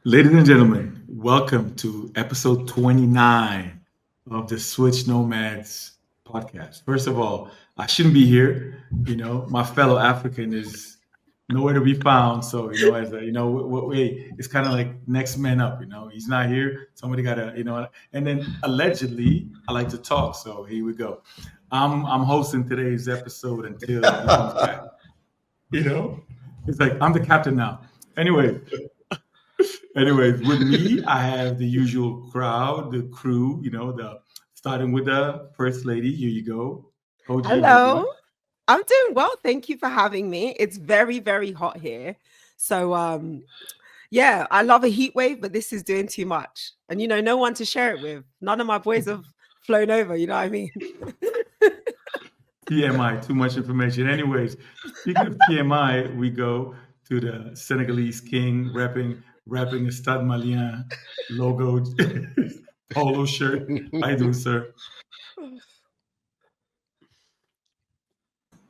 Ladies and gentlemen, welcome to episode 29 of the Switch Nomads podcast. First of all, I shouldn't be here. My fellow African is nowhere to be found. So, as a, wait, it's kind of like next man up. He's not here. Somebody got to, and then allegedly, I like to talk. So here we go. I'm hosting today's episode until he comes back. You know, it's like I'm the captain now. Anyway, Anyways, with me, I have the usual crowd, the crew, the starting with the first lady. Here you go. OG, how you Hello. doing? I'm doing well. Thank you for having me. It's very, very hot here. So yeah, I love a heat wave, but this is doing too much. And no one to share it with. None of my boys have flown over, you know what I mean? TMI, too much information. Anyways, speaking of TMI, we go to the Senegalese king rapping a Stade Malien logo polo shirt. How you doing, sir?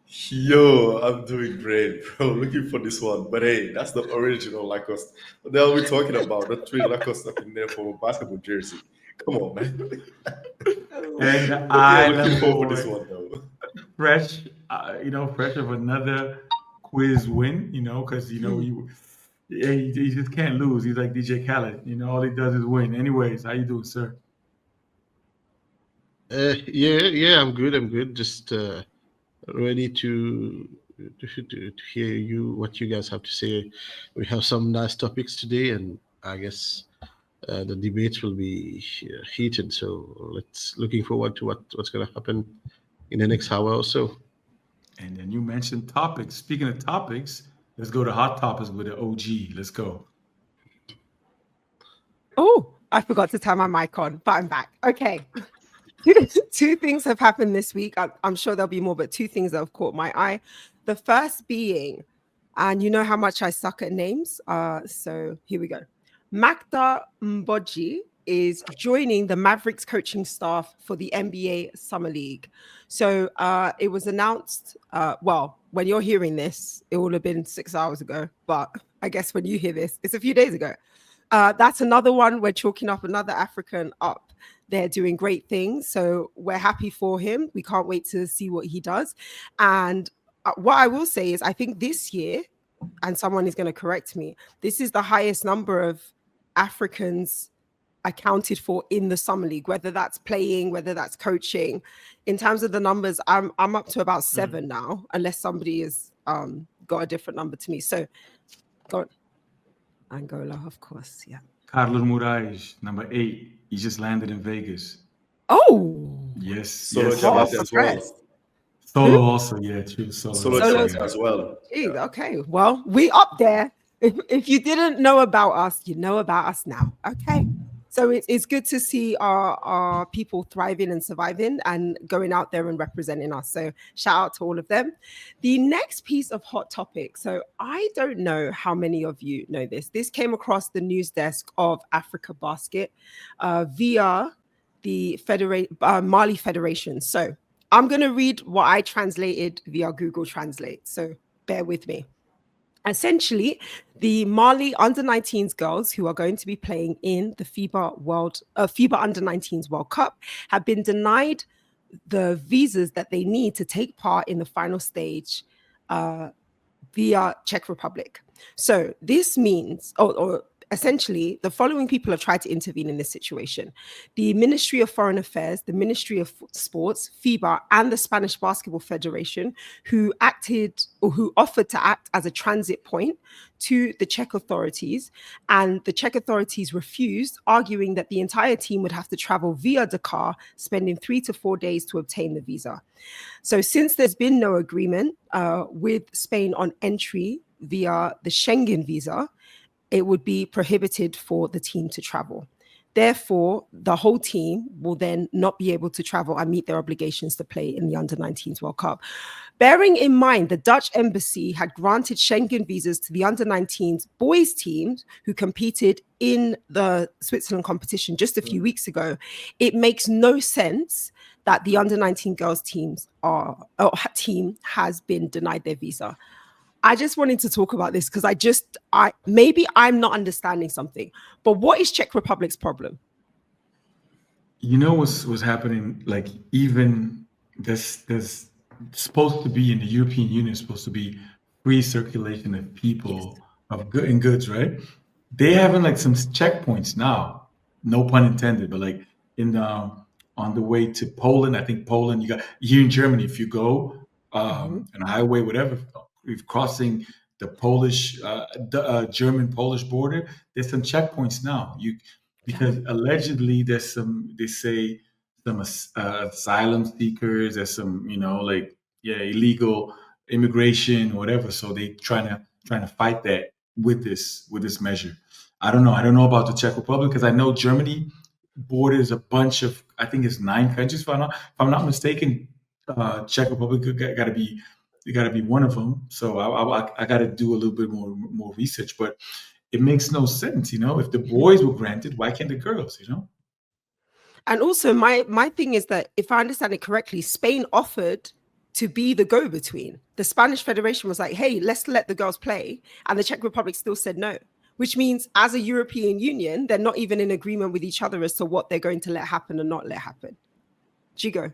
Yo, I'm doing great, bro. Looking for this one. But hey, that's the original Lacoste. What the hell are we talking about? The three Lacoste up in there for a basketball jersey. Come on, man. And the But yeah, looking island forward for this boy, one, though. fresh, fresh of another quiz win, because yeah, he just can't lose. He's like DJ Khaled, all he does is win. Anyways, how you doing, sir? Yeah, I'm good. I'm good. Just ready to hear what you guys have to say. We have some nice topics today, and I guess the debates will be heated. So let's looking forward to what's going to happen in the next hour or so. And then you mentioned topics. Speaking of topics, let's go to hot topics with the OG. Let's go. Oh, I forgot to turn my mic on, but I'm back. Okay. Two things have happened this week. I'm sure there'll be more, but two things that have caught my eye. The first being, and you know how much I suck at names. So here we go. Magda Mboji is joining the Mavericks coaching staff for the NBA Summer League. So it was announced, well, when you're hearing this, it will have been 6 hours ago. But I guess when you hear this, it's a few days ago. That's another one. We're chalking up another African up. They're doing great things. So we're happy for him. We can't wait to see what he does. And what I will say is, I think this year, and someone is going to correct me, this is the highest number of Africans accounted for in the summer league, whether that's playing, whether that's coaching. In terms of the numbers, I'm up to about 7 now, unless somebody has got a different number to me. So go on. Angola, of course, yeah. Carlos Moraes, number 8. He just landed in Vegas. Oh, Yes, Solo yes, hot Jabate yes. as well. press. Solo Who? also, yeah, true. Solo. Solo Solo's Jabate as well. Jeez, okay. Well, we up there. If you didn't know about us, you know about us now. Okay. So it's good to see our people thriving and surviving and going out there and representing us. So shout out to all of them. The next piece of hot topic. So I don't know how many of you know this. This came across the news desk of Africa Basket via the Mali Federation. So I'm going to read what I translated via Google Translate. So bear with me. Essentially, the Mali under 19s girls who are going to be playing in the FIBA under 19s World Cup have been denied the visas that they need to take part in the final stage via Czech Republic. So this means, or essentially, the following people have tried to intervene in this situation: the Ministry of Foreign Affairs, the Ministry of Sports, FIBA, and the Spanish Basketball Federation, who acted or who offered to act as a transit point to the Czech authorities. And the Czech authorities refused, arguing that the entire team would have to travel via Dakar, spending 3 to 4 days to obtain the visa. So since there's been no agreement with Spain on entry via the Schengen visa, it would be prohibited for the team to travel. Therefore, the whole team will then not be able to travel and meet their obligations to play in the Under 19s World Cup. Bearing in mind, the Dutch embassy had granted Schengen visas to the Under 19s boys teams who competed in the Switzerland competition just a few weeks ago, it makes no sense that the Under 19 girls team has been denied their visa. I just wanted to talk about this because I maybe I'm not understanding something. But what is Czech Republic's problem? You know what's happening? Like even there's supposed to be in the European Union supposed to be free circulation of Yes. people of good and goods, right? They having like some checkpoints now, no pun intended, but like in on the way to Poland. I think Poland. You got here in Germany. If you go Mhm. on a highway, whatever, if crossing the Polish, German Polish border, there's some checkpoints now. You Yeah. because allegedly there's some they say some asylum seekers. There's some like illegal immigration, whatever. So they trying to fight that with this measure. I don't know about the Czech Republic because I know Germany borders a bunch of I think it's 9 countries if I'm not mistaken. Czech Republic got to be one of them. So I got to do a little bit more research, but it makes no sense, If the boys were granted, why can't the girls? And also, my thing is that if I understand it correctly, Spain offered to be the go-between. The Spanish Federation was like, "Hey, let's let the girls play," and the Czech Republic still said no. Which means, as a European Union, they're not even in agreement with each other as to what they're going to let happen and not let happen. Djigo.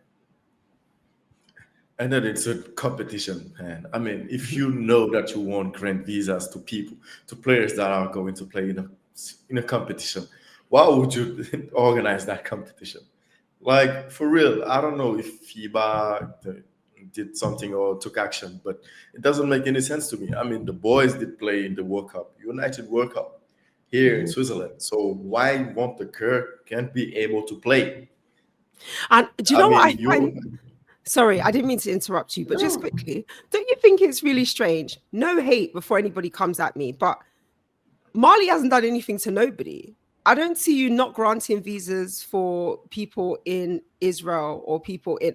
And then it's a competition, man. I mean, if you know that you won't grant visas to people, to players that are going to play in a competition, why would you organize that competition? Like for real, I don't know if FIBA did something or took action, but it doesn't make any sense to me. I mean, the boys did play in the World Cup, United World Cup here in Mhm. Switzerland. So why won't the girl can't be able to play? And do you I know what I mean, find? you Sorry, I didn't mean to interrupt you, but just no. quickly, don't you think it's really strange? No hate before anybody comes at me, but Mali hasn't done anything to nobody. I don't see you not granting visas for people in Israel or people in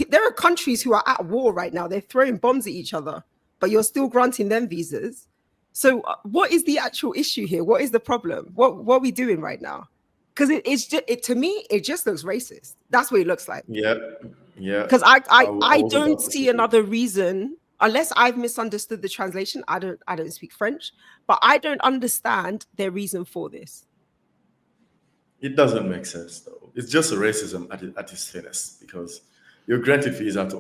there are countries who are at war right now. They're throwing bombs at each other, but you're still granting them visas. So, what is the actual issue here? What is the problem? What are we doing right now? Because it's just to me, it just looks racist. That's what it looks like. Yeah, yeah. Because I, I, I w- I I was don't about to see say it. another reason unless I've misunderstood the translation. I don't speak French, but I don't understand their reason for this. It doesn't make sense though. It's just racism at its finest because you're granted visa to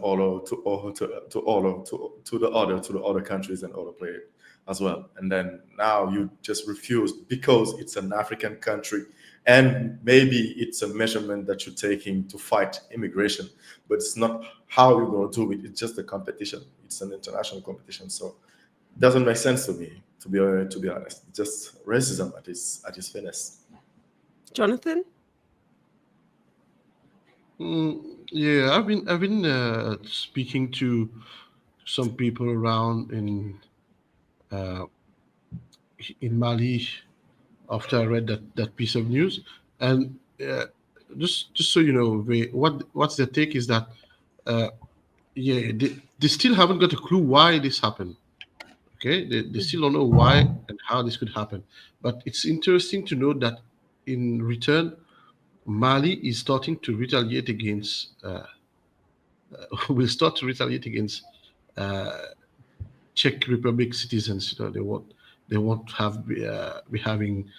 the other countries and other players as well, and then now you just refuse because it's an African country, and maybe it's a measurement that you're taking to fight immigration, but it's not how you're going to do it. It's just a competition. It's an international competition, so it doesn't make sense to me. To be honest, it's just racism at its finest. Jonathan? Yeah, I've been speaking to some people around uh, in Mali after I read that piece of news, and just so you know, what's their take is that uh, yeah, they still haven't got a clue why this happened. Okay, they still don't know why and how this could happen. But it's interesting to note that in return, Mali is starting to retaliate against will start to retaliate against uh, Czech Republic citizens. They won't be having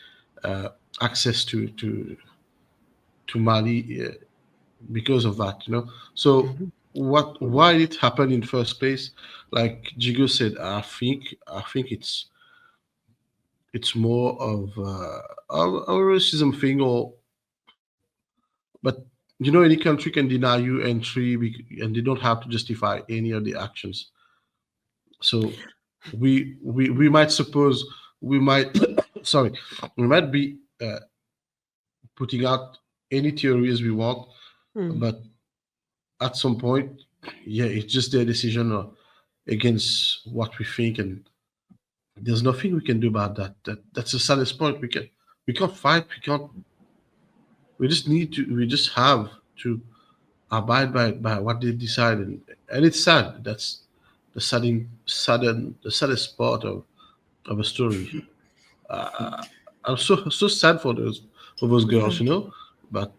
uh, access to Mali because of that. So Mhm. why it happened in first place? Like Djigo said, I think it's more of a racism thing, or but any country can deny you entry, and they don't have to justify any of the actions. So we might suppose we might sorry, we might be putting out any theories we want, Mm. but at some point, yeah, it's just their decision against what we think, and there's nothing we can do about that. That's the saddest point. We can't fight. We just have to abide by what they decide, and it's sad. That's the saddest part of a story. uh, I'm so sad for those girls, Yeah. But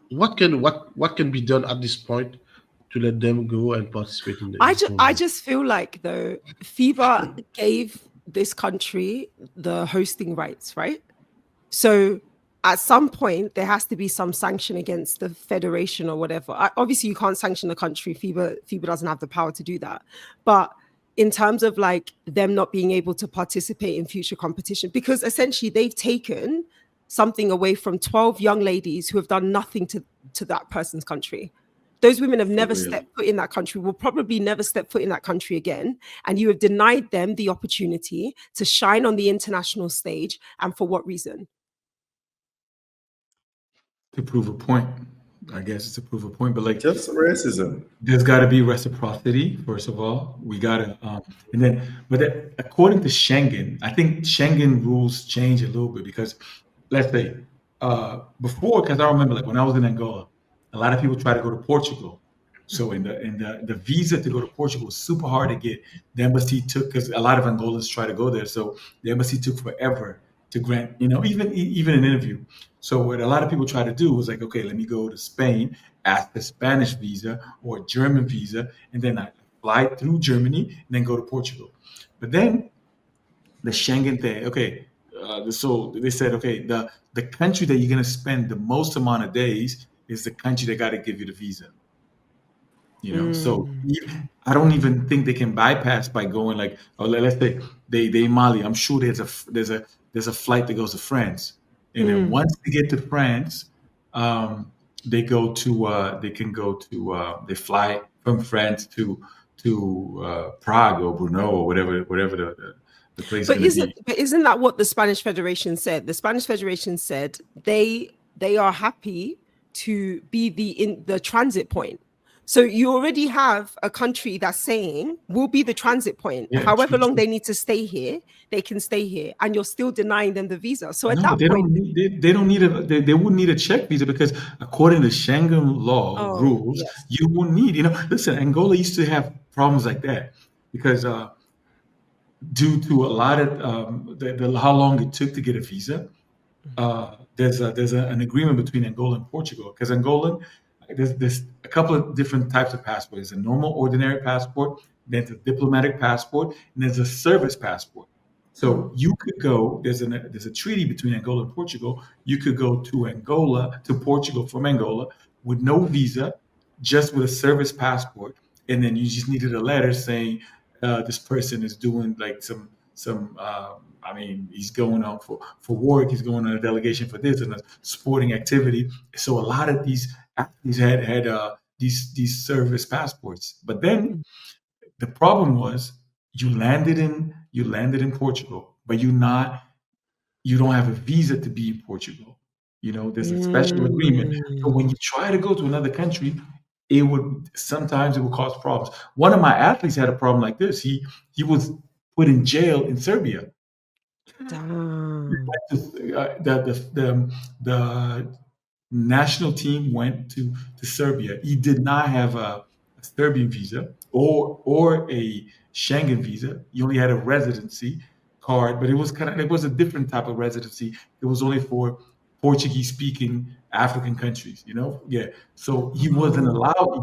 what can be done at this point to let them go and participate in I this just, I tournament? just feel like though FIBA gave this country the hosting rights, right? So at some point there has to be some sanction against the federation or whatever. Obviously, you can't sanction the country. FIBA doesn't have the power to do that. But in terms of like them not being able to participate in future competition, because essentially they've taken something away from 12 young ladies who have done nothing to that person's country. Those women have For never real. stepped foot in that country, will probably never step foot in that country again. And you have denied them the opportunity to shine on the international stage. And for what reason? To prove a point. I guess it's to prove a point, but like Just racism. there's got to be reciprocity. First of all, we got to, and then, but that, according to Schengen, I think Schengen rules change a little bit because, let's say, before, because I remember like when I was in Angola, a lot of people try to go to Portugal. So in the visa to go to Portugal was super hard to get. The embassy took because a lot of Angolans try to go there, so the embassy took forever to grant. Even an interview. So what a lot of people try to do was like, okay, let me go to Spain, ask a Spanish visa or a German visa, and then I fly through Germany and then go to Portugal. But then the Schengen thing, okay, so they said, okay, the country that you're gonna spend the most amount of days is the country that got to give you the visa. So Mm, I don't even think they can bypass by going like, oh, let's say they Mali. I'm sure there's a flight that goes to France, and then mm. once they get to France, they go to they can go to they fly from France to Prague or Brno or whatever the place is But going to isn't be. but isn't that what the Spanish Federation said? The Spanish Federation said they are happy to be the transit point. So you already have a country that's saying we'll be the transit point. Yeah, However true, long true. they need to stay here, they can stay here, and you're still denying them the visa. So at No, that they point, don't need they don't need they wouldn't need a check visa because according to Schengen law oh rules, yes. you wouldn't need, listen, Angola used to have problems like that because due to a lot of how long it took to get a visa, an agreement between Angola and Portugal because Angolan there's a couple of different types of passports. There's a normal ordinary passport, then there's a diplomatic passport, and there's a service passport. Mm, So you could go. There's a treaty between Angola and Portugal. You could go to Angola to Portugal from Angola with no visa, just with a service passport, and then you just needed a letter saying this person is doing like some I mean, he's going on for work. He's going on a delegation for this and a sporting activity. So a lot of these athletes had these service passports. But then mm, the problem was you landed in Portugal, but you don't have a visa to be in Portugal. There's a special agreement. So when mm. you try to go to another country, it would cause problems. One of my athletes had a problem like this. He was put in jail in Serbia. Damn. The national team went to Serbia. He did not have a Serbian visa or a Schengen visa. He only had a residency card, but it was a different type of residency. It was only for Portuguese speaking African countries. Yeah. So he wasn't Oh. allowed.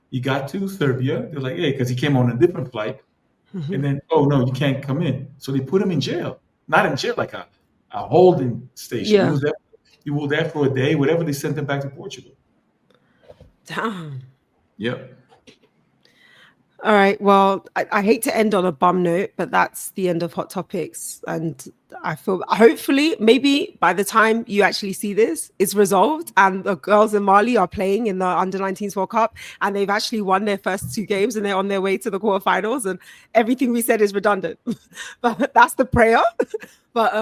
He got to Serbia. They're like, hey, because he came on a different flight. And Mhm. then, oh no, you can't come in. So they put him in jail. Not in jail, like a holding station. He Yeah. was there. He was there for a day. Whatever, they sent him back to Portugal. Damn. Yep. All right. Well, I hate to end on a bum note, but that's the end of Hot Topics. And I feel hopefully, maybe by the time you actually see this, it's resolved and the girls in Mali are playing in the under 19s World Cup and they've actually won their first two games and they're on their way to the quarterfinals and everything we said is redundant. But that's the prayer. But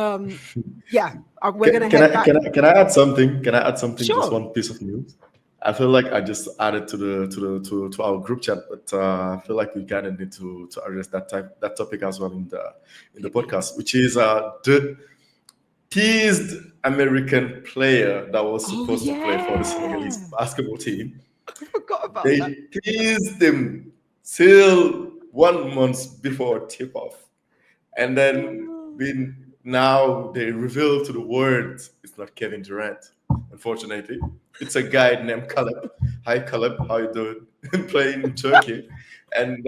yeah, we're going to Can head I back. can I can I add something? Can I add something? Just Sure. one piece of news. I feel like I just added to our group chat, but I feel like we kind of need to address that topic as well in the podcast, which is the teased American player that was Oh, supposed to play for the Senegalese yeah. basketball team. I forgot about that. They teased him till 1 month before tip off, and then Oh. now they reveal to the world it's not Kevin Durant. unfortunately. It's a guy named Caleb. Hi, Caleb. How you doing? Playing in Turkey. And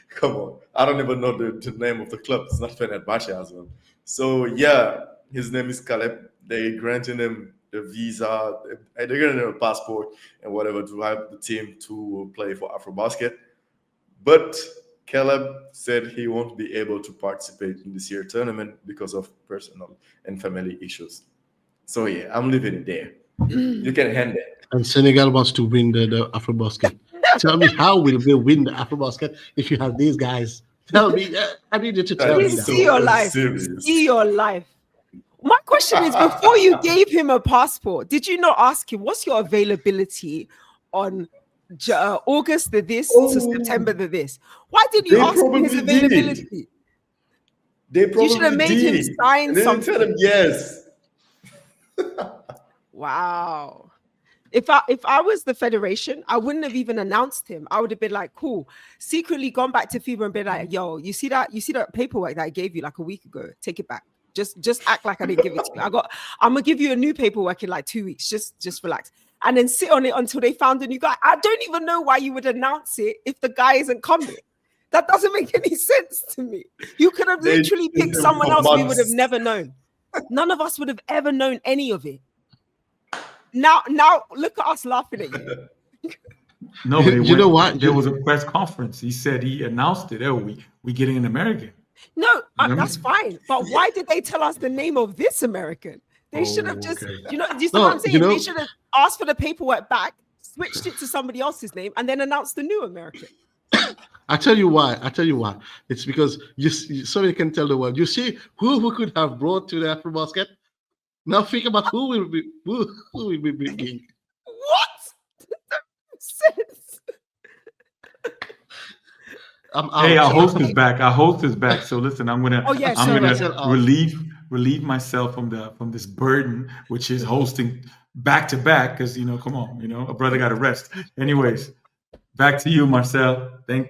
come on. I don't even know the name of the club. It's not Fenerbahce as well. So, yeah, his name is Caleb. They granted him the visa. They're granting him a passport and whatever to have the team to play for AfroBasket. But Caleb said he won't be able to participate in this year tournament because of personal and family issues. So yeah, I'm leaving it there. You can hand it. And Senegal wants to win the AfroBasket. Tell me, how will we win the AfroBasket if you have these guys? Tell me. I need you to tell That me is that. See your so life. serious. See your life. My question is, before you gave him a passport, did you not ask him what's your availability on August the this to Oh, September the this? Why didn't you they ask him his probably did. availability? They You should have probably made him did. sign And then tell them something. yes. Wow. If I was the federation, I wouldn't have even announced him. I would have been like, cool, secretly gone back to FIBA and been like, yo, you see that paperwork that I gave you like a week ago? Take it back. Just act like I didn't give it to you. I'm gonna give you a new paperwork in like 2 weeks. Just relax. And then sit on it until they found a new guy. I don't even know why you would announce it if the guy isn't coming. That doesn't make any sense to me. You could have They literally used picked him someone for else we would have months. never known. None of us would have ever known any of it. Now look at us laughing at you. No, but they You know went. what? There was a press conference. He said he announced it. Oh, we getting an American. No, Remember? that's fine. But why did they tell us the name of this American? They should have Oh, just, okay. you see what No, I'm saying? They should have asked for the paperwork back, switched it to somebody else's name, and then announced the new American. I tell you why. It's because somebody can tell the world. You see who we could have brought to the AfroBasket. Now think about who will be bringing. What? That makes sense. I'm Hey, our out. host is back. Our host is back. So listen, I'm gonna Oh, yeah, I'm sorry. gonna Marcel out. relieve myself from this burden, which is hosting back to back. Because come on, a brother got to rest. Anyways, back to you, Marcel. Thank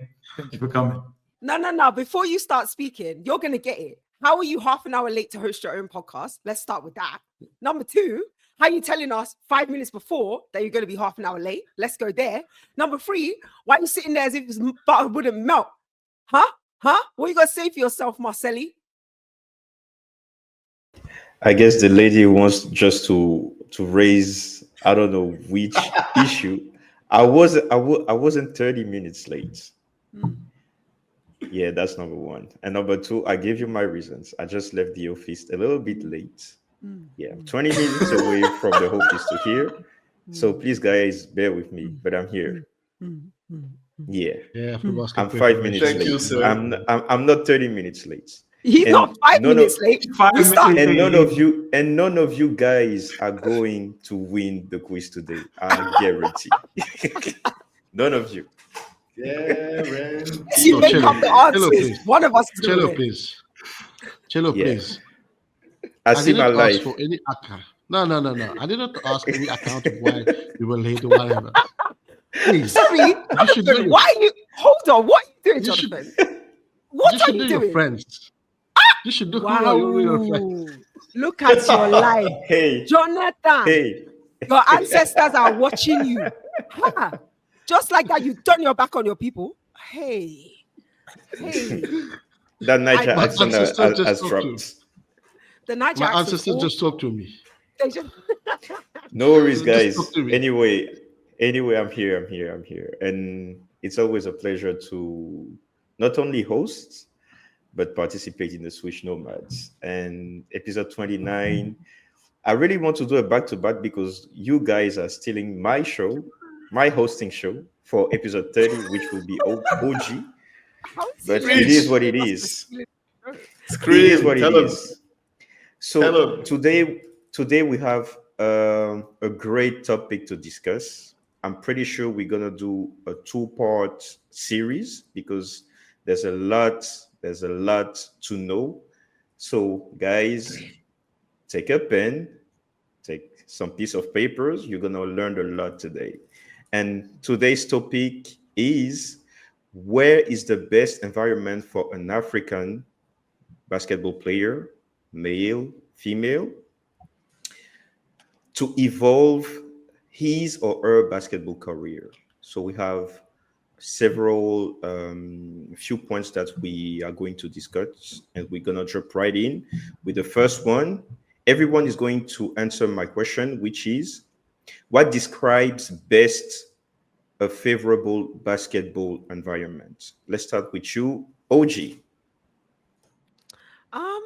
you for coming. No. Before you start speaking, you're gonna get it. How are you half an hour late to host your own podcast? Let's start with that. Number two, how are you telling us 5 minutes before that you're gonna be half an hour late? Let's go there. Number three, why are you sitting there as if butter wouldn't melt? Huh? What are you gonna say for yourself, Marcelli? I guess the lady wants just to raise I don't know which issue. I wasn't 30 minutes late. Yeah, that's number one. And number two, I gave you my reasons. I just left the office a little bit late. Yeah, I'm 20 minutes away from the office to here. So please, guys, bear with me. But I'm here. Yeah, Yeah, AfroBasket I'm 5 minutes Thank you, late. sir. I'm not 30 minutes late. He's not And 5 none of minutes late. Five We start. minutes. and none of you guys are going to win the quiz today. I guarantee. None of you. You No, make Cello, up the Cello, answers. please. One of us is gonna Cello, win. please. Cello, Yeah. please. I see my didn't ask life. for any account. No. I didn't ask any account of why you were late or whatever. Please. Sorry, You should know Jonathan, your, why are you? Hold on, what are you doing, you should, Jonathan? you What are should you know your doing? friends. You should know Wow! who are your friends. Look at your life, Hey, Jonathan. hey. Your ancestors are watching you. Ha! Just like that, you turn your back on your people. Hey. That Niger My accent ancestors just has talked to me. dropped. The Niger My accent's ancestors awful. just talked to me. They just- No worries, Just guys. talk to me. Anyway, I'm here. And it's always a pleasure to not only host, but participate in the Switch Nomads. And episode 29, I really want to do a back-to-back because you guys are stealing my show, my hosting show for episode 30, which will be OG. How is But he it is late? what it They must is. have stolen it. It is Scream. what it Tell him. is. So Tell him. today we have a great topic to discuss. I'm pretty sure we're gonna do a two-part series because there's a lot to know. So guys, take a pen, take some piece of papers. You're gonna learn a lot today. And today's topic is, where is the best environment for an African basketball player, male, female? to evolve his or her basketball career. So we have several few points that we are going to discuss, and we're gonna drop right in with the first one. Everyone is going to answer my question, which is what describes best a favorable basketball environment? Let's start with you, OG. Um,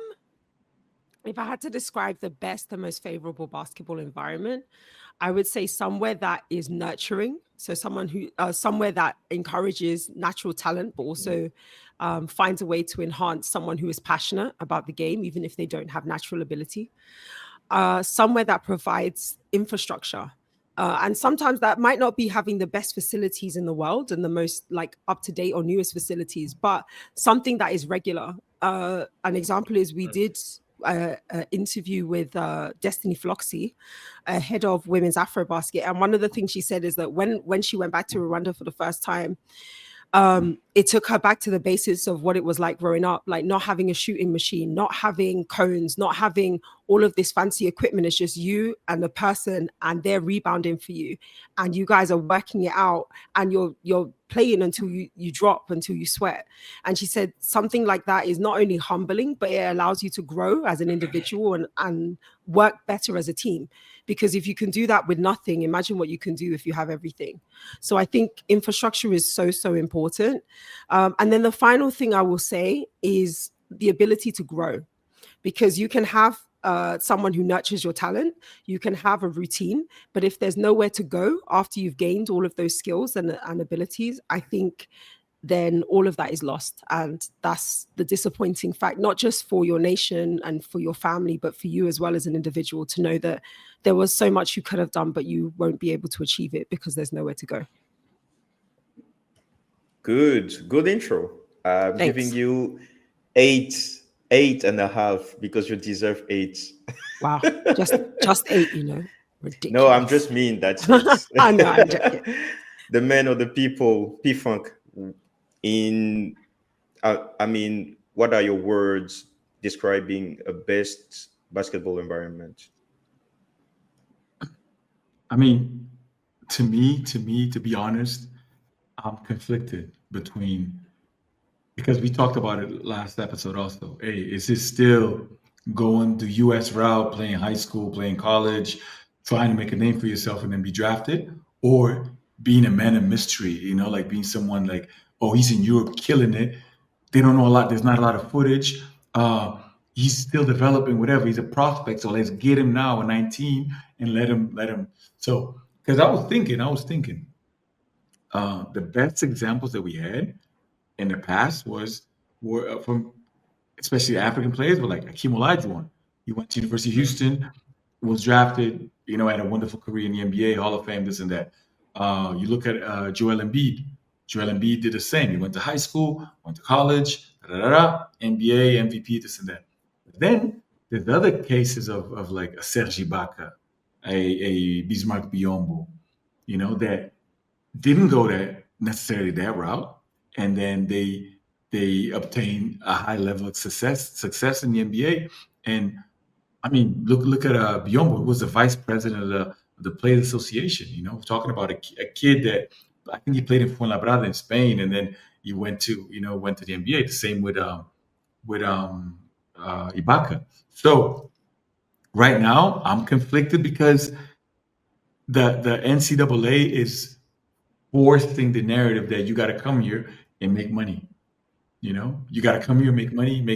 if I had to describe the best and most favorable basketball environment, I would say somewhere that is nurturing. So somewhere that encourages natural talent, but also finds a way to enhance someone who is passionate about the game, even if they don't have natural ability. Somewhere that provides infrastructure. And sometimes that might not be having the best facilities in the world and the most like up to date or newest facilities, but something that is regular. An example is we did an interview with Destiny Floxy, head of women's Afrobasket, and one of the things she said is that when she went back to Rwanda for the first time, it took her back to the basis of what it was like growing up, like not having a shooting machine, not having cones, not having all of this fancy equipment. It's just you and the person, and they're rebounding for you, and you guys are working it out, and you're playing until you drop, until you sweat. And she said something like that is not only humbling, but it allows you to grow as an individual and work better as a team. Because if you can do that with nothing, imagine what you can do if you have everything. So I think infrastructure is so important. And then the final thing I will say is the ability to grow, because you can have someone who nurtures your talent, you can have a routine, but if there's nowhere to go after you've gained all of those skills and abilities, I think then all of that is lost. And that's the disappointing fact, not just for your nation and for your family, but for you as well as an individual, to know that there was so much you could have done, but you won't be able to achieve it because there's nowhere to go. Good intro. I'm giving Thanks. you eight and a half because you deserve eight. Wow. Just 8, ridiculous. No, I'm just mean. That's it. I know, I'm joking. The man or the people, P Funk. I mean, what are your words describing a best basketball environment? I mean, to be honest, I'm conflicted between, because we talked about it last episode also. Hey, is it still going the US route, playing high school, playing college, trying to make a name for yourself and then be drafted? Or being a man of mystery, like being someone like, oh, he's in Europe killing it. They don't know a lot. There's not a lot of footage. He's still developing, whatever. He's a prospect. So let's get him now at 19 and let him. So, because I was thinking, the best examples that we had in the past were from especially African players, but like Akeem Olajuwon. He went to University of Houston, was drafted, had a wonderful career in the NBA, Hall of Fame, this and that. You look at Joel Embiid. Joel Embiid did the same. He went to high school, went to college, NBA, MVP, this and that. But then there's other cases of like a Serge Ibaka, a Bismarck Biombo, that didn't go that necessarily that route, and then they obtain a high level of success in the NBA. And I mean, look at Biombo, who was the vice president of the Players Association. Talking about a kid that I think he played in Fuenlabrada in Spain, and then he went to the NBA. The same with Ibaka. So right now, I'm conflicted because the NCAA is forcing the narrative that you got to come here and make money. You got to come here and make money, can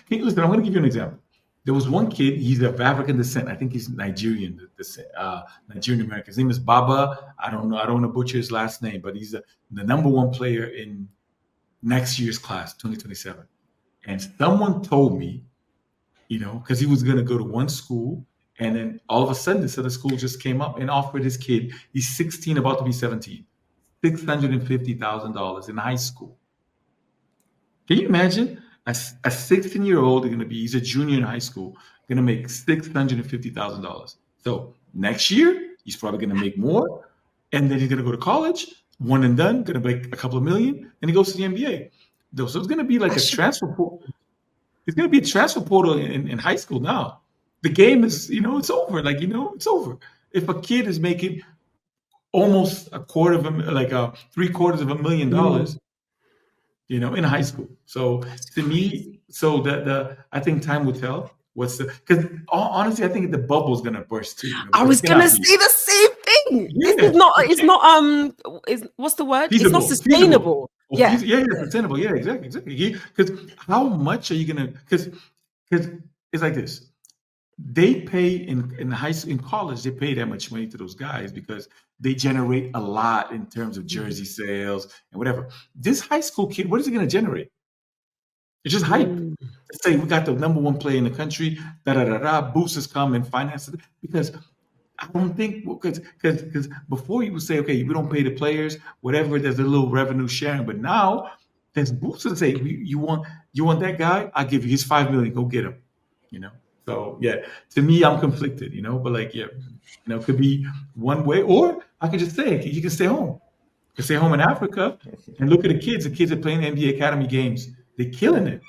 you listen? I'm going to give you an example. There was one kid, he's of African descent. I think he's Nigerian descent, Nigerian American. His name is Baba. I don't know. I don't want to butcher his last name, but he's the number one player in next year's class, 2027. And someone told me, because he was going to go to one school, and then all of a sudden, this other school just came up and offered his kid, he's 16, about to be 17, $650,000 in high school. Can you imagine a 16-year-old he's a junior in high school, going to make $650,000. So next year, he's probably going to make more. And then he's going to go to college, one and done, going to make a couple of million, and he goes to the NBA. So it's going to be like a transfer portal. It's going to be a transfer portal in high school now. the game is, it's over. Like, it's over. If a kid is making almost a quarter of a, like a three-quarters of $1 million, in high school. So to me, so the I think time will tell what's the, because honestly, I think the bubble's gonna burst too, I because was it gonna cannot be. say the same thing. This is Yeah, not. it It's can't, not. Is what's the word? It's not feasible. sustainable. Or Yeah. yeah, yeah, sustainable. Yeah, exactly. Because how much are you gonna? Because it's like this. They pay in high school, in college, they pay that much money to those guys because they generate a lot in terms of jersey sales and whatever. This high school kid, what is he gonna generate? It's just hype. Mm. Say we got the number one player in the country, da da da da. Boosters come and finance it because I don't think, because before you would say, okay, we don't pay the players, whatever. There's a little revenue sharing, but now there's boosters that say, you want that guy? I'll give you his 5 million. Go get him. You know. So yeah, to me, I'm conflicted. But like yeah, it could be one way, or I could just say you can stay home. You can stay home in Africa and look at the kids. The kids are playing NBA Academy games. They're killing it.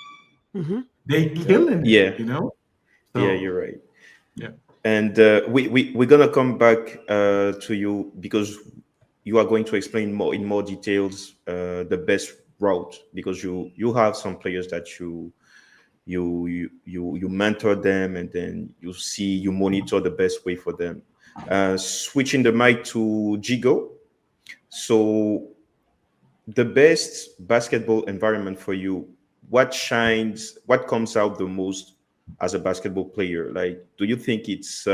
Hmm. They Yeah. killing it. Yeah, yeah, So you're right. yeah. And we're gonna come back to you because you are going to explain more in more details the best route, because you have some players that you mentor them, and then you monitor the best way for them. Switching the mic to Jigo. So the best basketball environment for you, what comes out the most as a basketball player? Like, do you think it's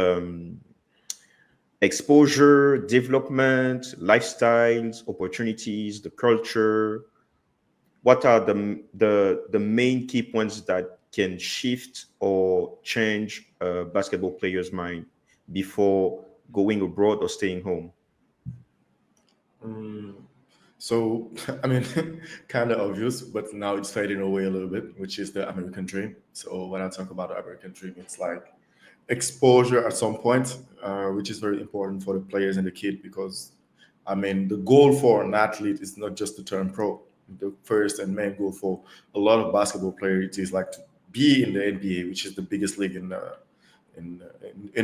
exposure, development, lifestyles, opportunities, the culture? What are the main key points that can shift or change a basketball player's mind before going abroad or staying home? Mm, so, I mean, kind of obvious, but now it's fading away a little bit, which is the American dream. So, when I talk about the American dream, it's like exposure at some point, which is very important for the players and the kid because, I mean, the goal for an athlete is not just to turn pro. The first and main goal for a lot of basketball players is like to be in the NBA, which is the biggest league in the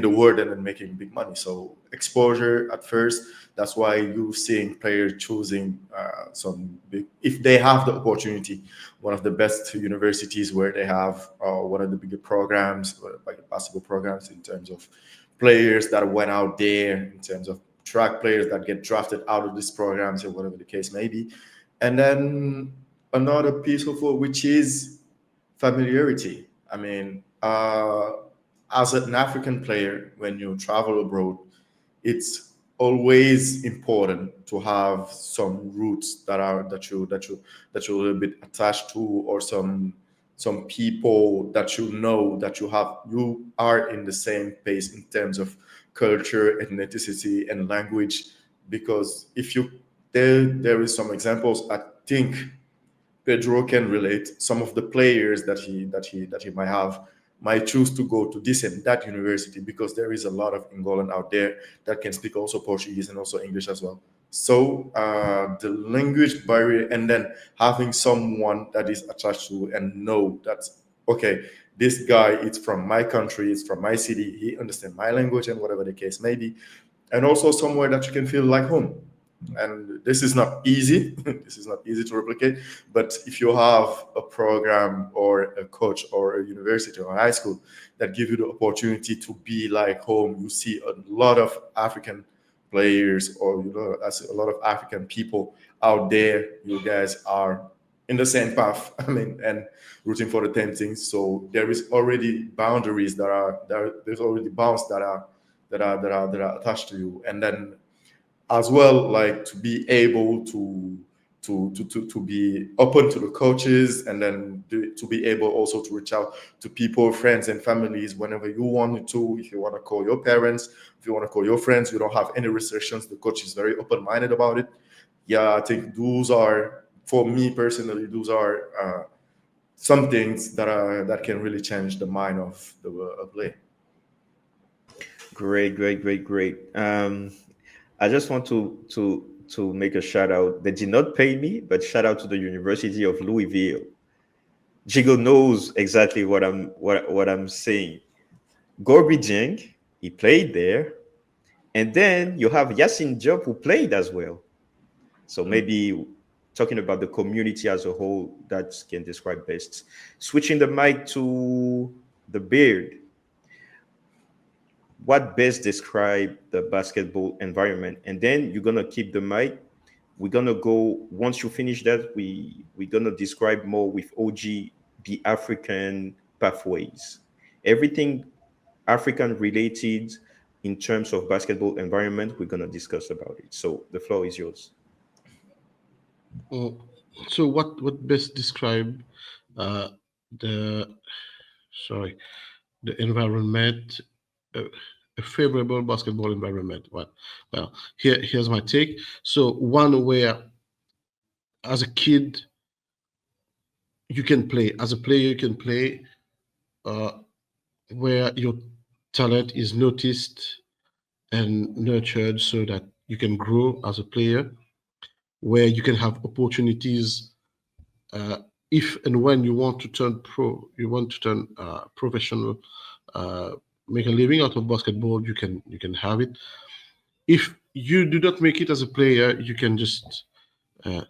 world, and then making big money. So exposure at first. That's why you're seeing players choosing some big, if they have the opportunity, one of the best universities where they have one of the bigger programs, like basketball programs, in terms of players that went out there, in terms of track players that get drafted out of these programs or whatever the case may be. And then another piece of it, which is familiarity. I mean, as an African player, when you travel abroad, it's always important to have some roots that you're a little bit attached to, or some people that you are in the same pace in terms of culture, ethnicity, and language. Because if you there is some examples I think Pedro can relate. Some of the players that he might choose to go to this and that university because there is a lot of Angolan out there that can speak also Portuguese and also English as well. So the language barrier, and then having someone that is attached to and know that okay, this guy is from my country, it's from my city, he understands my language and whatever the case may be, and also somewhere that you can feel like home. And this is not easy. This is not easy to replicate. But if you have a program or a coach or a university or a high school that give you the opportunity to be like home, you see a lot of African players, or as a lot of African people out there. You guys are in the same path. I mean, and rooting for the same things. So there is already boundaries that are there. There's already bounds that are attached to you, and then as well, like to be able to be open to the coaches, and then to be able also to reach out to people, friends and families whenever you want to. If you want to call your parents, if you want to call your friends, you don't have any restrictions. The coach is very open-minded about it. Yeah, I think those are, for me personally, those are some things that can really change the mind of the player. Great, great, great, great. I just want to make a shout out. They did not pay me, but shout out to the University of Louisville. Jigo knows exactly what I'm saying. Gorby Dieng, he played there. And then you have Yasin Diop who played as well. So maybe talking about the community as a whole, that can describe best. Switching the mic to the beard, what best describe the basketball environment? And then you're gonna keep the mic. We're gonna go once you finish that. We're gonna describe more with OG the African pathways, everything African related in terms of basketball environment. We're gonna discuss about it. So the floor is yours. Oh, so what best describe uh, the sorry the environment, uh, a favorable basketball environment? Well, here's my take. So one where as a kid you can play, as a player you can play, uh, where your talent is noticed and nurtured so that you can grow as a player, where you can have opportunities uh, if and when you want to turn pro, you want to turn professional, uh, make a living out of basketball, you can have it. If you do not make it as a player, you can just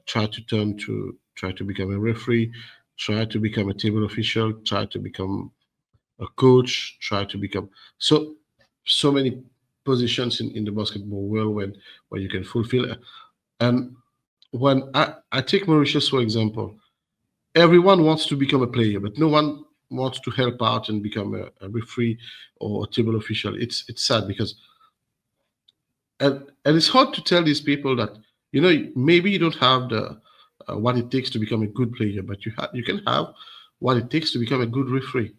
try to become a referee, try to become a table official, try to become a coach, try to become so many positions in the basketball world where you can fulfill. And when I take Mauritius for example, everyone wants to become a player, but no one wants to help out and become a referee or a table official. It's sad because and it's hard to tell these people that maybe you don't have the what it takes to become a good player, but you can have what it takes to become a good referee.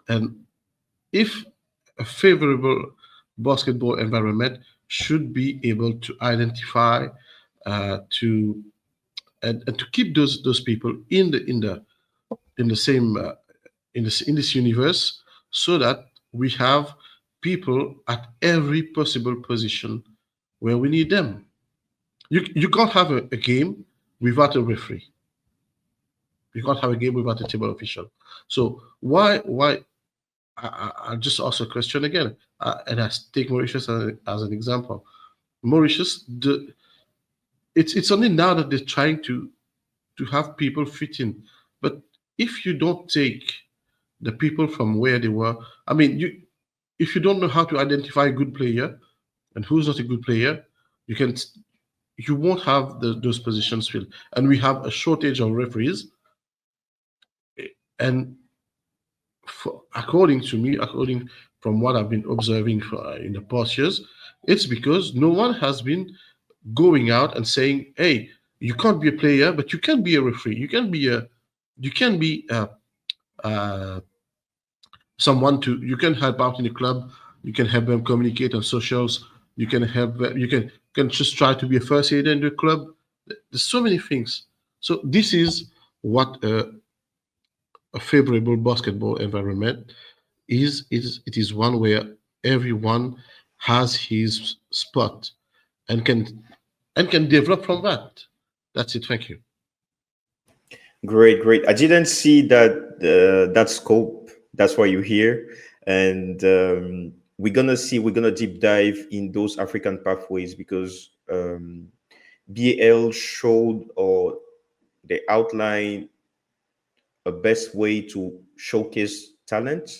And if a favorable basketball environment should be able to identify to and to keep those people in the same in this universe, so that we have people at every possible position where we need them. You can't have a game without a referee. You can't have a game without a table official. So why I just ask a question again, and I take Mauritius as an example. Mauritius, it's only now that they're trying to have people fit in, but if you don't take the people from where they were, I mean, if you don't know how to identify a good player and who's not a good player, you can you won't have those positions filled, and we have a shortage of referees. And according to me, according from what I've been observing in the past years, it's because no one has been going out and saying, "Hey, you can't be a player, but you can be a referee. You can be uh, someone to you can help out in the club. You can help them communicate on socials. You can help. You can just try to be a first aider in the club. There's so many things. So this is what a favorable basketball environment it is one where everyone has his spot and can develop from that. That's it. Thank you. Great, great. I didn't see that scope. That's why you're here, and we're gonna deep dive in those African pathways because BL showed or they outline a best way to showcase talent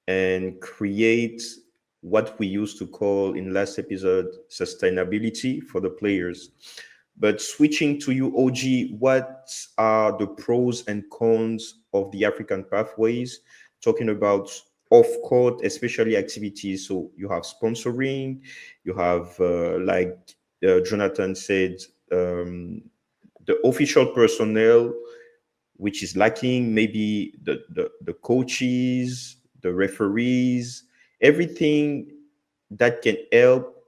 and create what we used to call in last episode sustainability for the players. But switching to you, OG, what are the pros and cons of the African pathways? Talking about off court, especially activities. So you have sponsoring, you have, like Jonathan said, the official personnel, which is lacking, maybe the coaches, the referees, everything that can help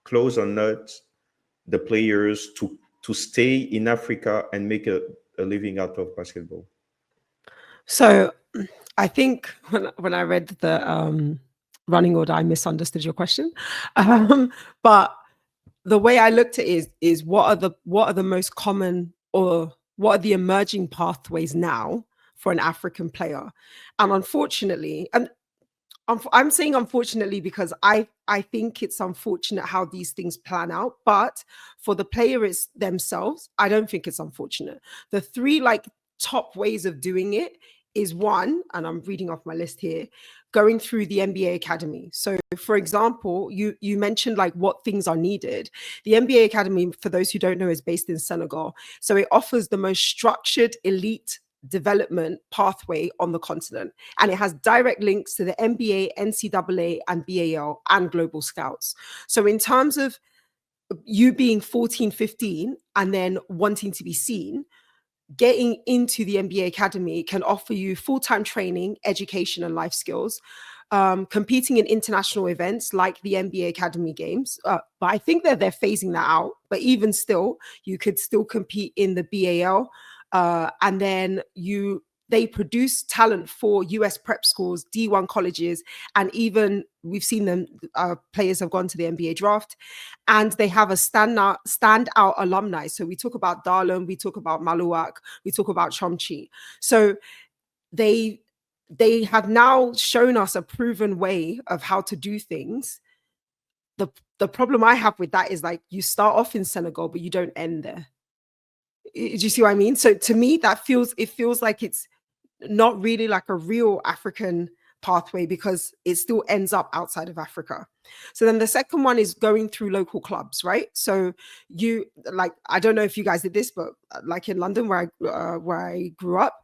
close or not the players to stay in Africa and make a living out of basketball. So I think when I read the running order, I misunderstood your question. But the way I looked at it is what are the most common or what are the emerging pathways now for an African player. And unfortunately, and I'm saying unfortunately because I think it's unfortunate how these things plan out, but for the players themselves, I don't think it's unfortunate. The three like top ways of doing it is one, and I'm reading off my list here, going through the NBA Academy. So for example, you mentioned like what things are needed. The NBA Academy, for those who don't know, is based in Senegal. So it offers the most structured elite development pathway on the continent, and it has direct links to the NBA, NCAA, and BAL and Global Scouts. So in terms of you being 14, 15 and then wanting to be seen, getting into the NBA Academy can offer you full-time training, education, and life skills. Competing in international events like the NBA Academy Games, but I think that they're phasing that out. But even still, you could still compete in the BAL, and then they produce talent for US prep schools, D1 colleges, and even we've seen them. Players have gone to the NBA draft, and they have a standout alumni. So we talk about Darlem, we talk about Maluak, we talk about Chomchi. So they have now shown us a proven way of how to do things. The problem I have with that is like you start off in Senegal, but you don't end there. Do you see what I mean? So to me, it feels like it's not really like a real African pathway because it still ends up outside of Africa. So then the second one is going through local clubs, right? So you like, I don't know if you guys did this, but like in London where I grew up,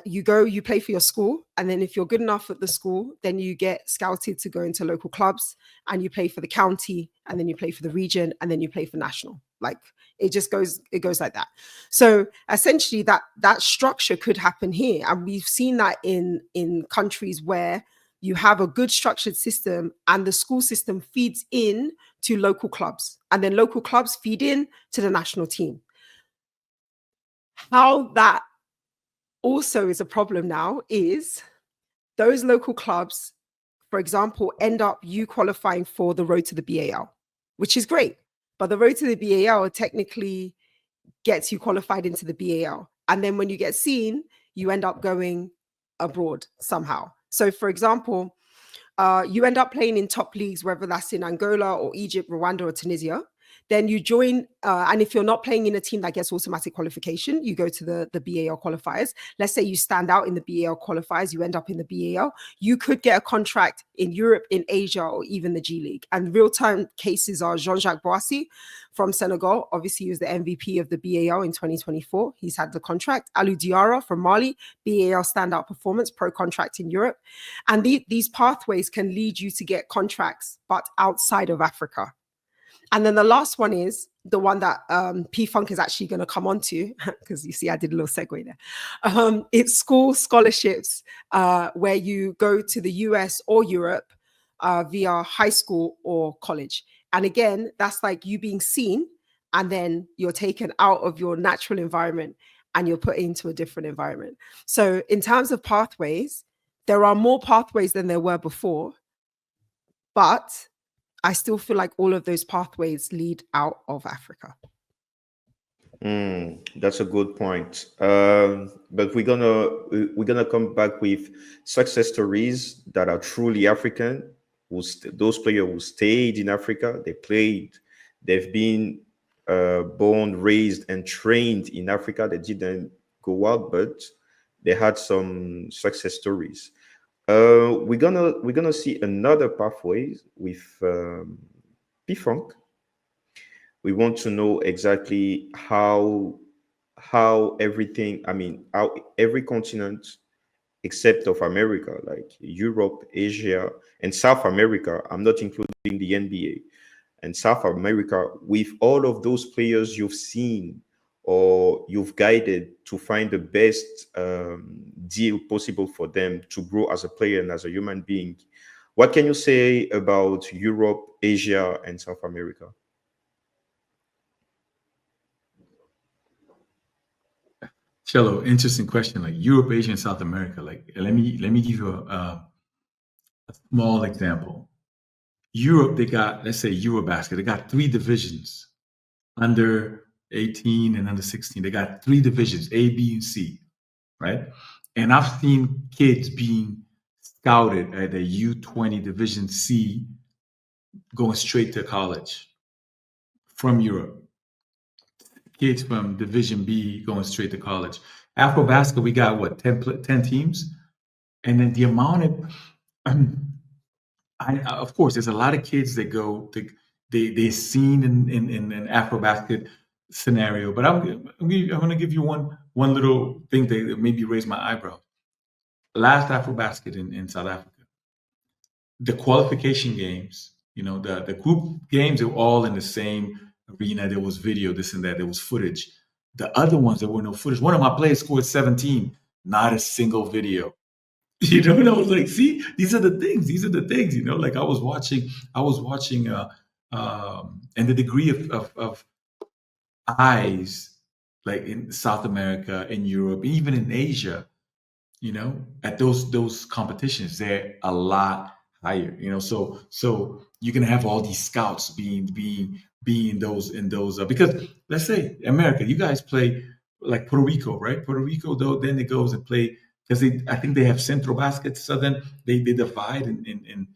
you play for your school, and then if you're good enough at the school, then you get scouted to go into local clubs, and you play for the county, and then you play for the region, and then you play for national. Like it goes like that. So essentially that structure could happen here, and we've seen that in countries where you have a good structured system and the school system feeds in to local clubs, and then local clubs feed in to the national team. How that also is a problem now is those local clubs, for example, end up you qualifying for the road to the BAL, which is great. But the road to the BAL technically gets you qualified into the BAL. And then when you get seen, you end up going abroad somehow. So for example, you end up playing in top leagues, whether that's in Angola or Egypt, Rwanda or Tunisia. Then you join, and if you're not playing in a team that gets automatic qualification, you go to the BAL qualifiers. Let's say you stand out in the BAL qualifiers, you end up in the BAL. You could get a contract in Europe, in Asia, or even the G League. And real-time cases are Jean-Jacques Boissy from Senegal. Obviously, he was the MVP of the BAL in 2024. He's had the contract. Alou Diarra from Mali, BAL standout performance, pro contract in Europe. And these pathways can lead you to get contracts, but outside of Africa. And then the last one is the one that P Funk is actually going to come on to, because you see, I did a little segue there. It's school scholarships where you go to the US or Europe via high school or college. And again, that's like you being seen, and then you're taken out of your natural environment and you're put into a different environment. So in terms of pathways, there are more pathways than there were before, but I still feel like all of those pathways lead out of Africa. That's a good point. But we're gonna come back with success stories that are truly African. Those players who stayed in Africa, they've been born, raised, and trained in Africa. They didn't go out, but they had some success stories. We're gonna see another pathway with P-Funk. We want to know exactly how everything, I mean, how every continent except of America, like Europe, Asia, and South America, I'm not including the NBA, and South America, with all of those players you've seen or you've guided to find the best deal possible for them to grow as a player and as a human being. What can you say about Europe, Asia, and South America? Cello, interesting question. Like Europe, Asia, and South America. Like let me give you a small example. Europe, they got, let's say Eurobasket, they got 3 divisions, under 18 and under 16. They got 3 divisions, A, B, and C, right? And I've seen kids being scouted at the U20 Division C going straight to college from Europe. Kids from Division B going straight to college. Afrobasket, we got what, 10 teams? And then the amount of, of course, there's a lot of kids that go, they're seen in an Afrobasket scenario. But I'm going to give you one little thing that maybe raised my eyebrow. Last Afrobasket in South Africa, the qualification games, the group games, they were all in the same arena. There was video, this and that. There was footage. The other ones, there were no footage. One of my players scored 17, not a single video. And I was like, see, these are the things. These are the things. Like I was watching, and the degree of eyes, like in South America, in Europe, even in Asia, at those competitions, they're a lot higher. So you're gonna have all these scouts being those in those because let's say America, you guys play like Puerto Rico, right? Puerto Rico, though, then it goes and play because I think they have Central Basket, Southern. They divide in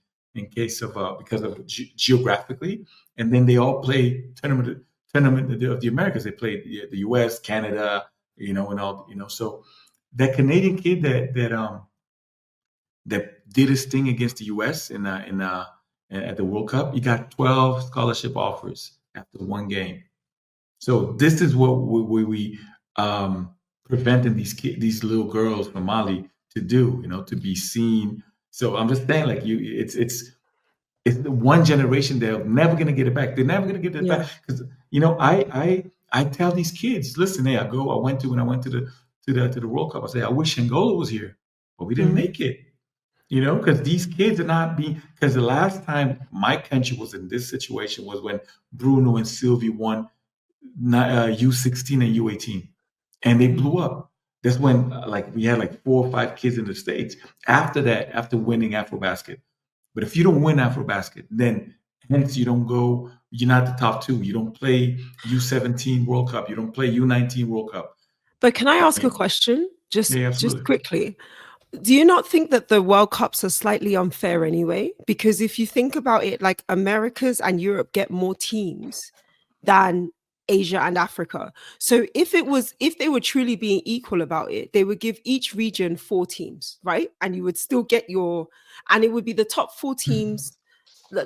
case of because of geographically, and then they all play tournament of the Americas. They play the U.S., Canada, and all, so that Canadian kid that did his thing against the U.S. in at the World Cup, he got 12 scholarship offers after one game. So this is what we preventing these little girls from Mali to do, to be seen. So I'm just saying, like it's the one generation they're never gonna get it back. They're never gonna get it Yeah. back because I tell these kids, listen, hey, when I went to the World Cup, I say I wish Angola was here, but we didn't Mhm. make it. Because these kids are not being. Because the last time my country was in this situation was when Bruno and Sylvie won U16 and U18, and they blew up. That's when like we had like 4 or 5 kids in the states. After that, after winning AfroBasket, but if you don't win AfroBasket, then hence you don't go. You're not the top two. You don't play U17 World Cup. You don't play U19 World Cup. But can I I ask a mean, question? Just yeah, just absolutely. quickly. Do you not think that the World Cups are slightly unfair anyway? Because if you think about it, like Americas and Europe get more teams than Asia and Africa. So if they were truly being equal about it, they would give each region 4 teams, right? And you would still get and it would be the top 4 teams.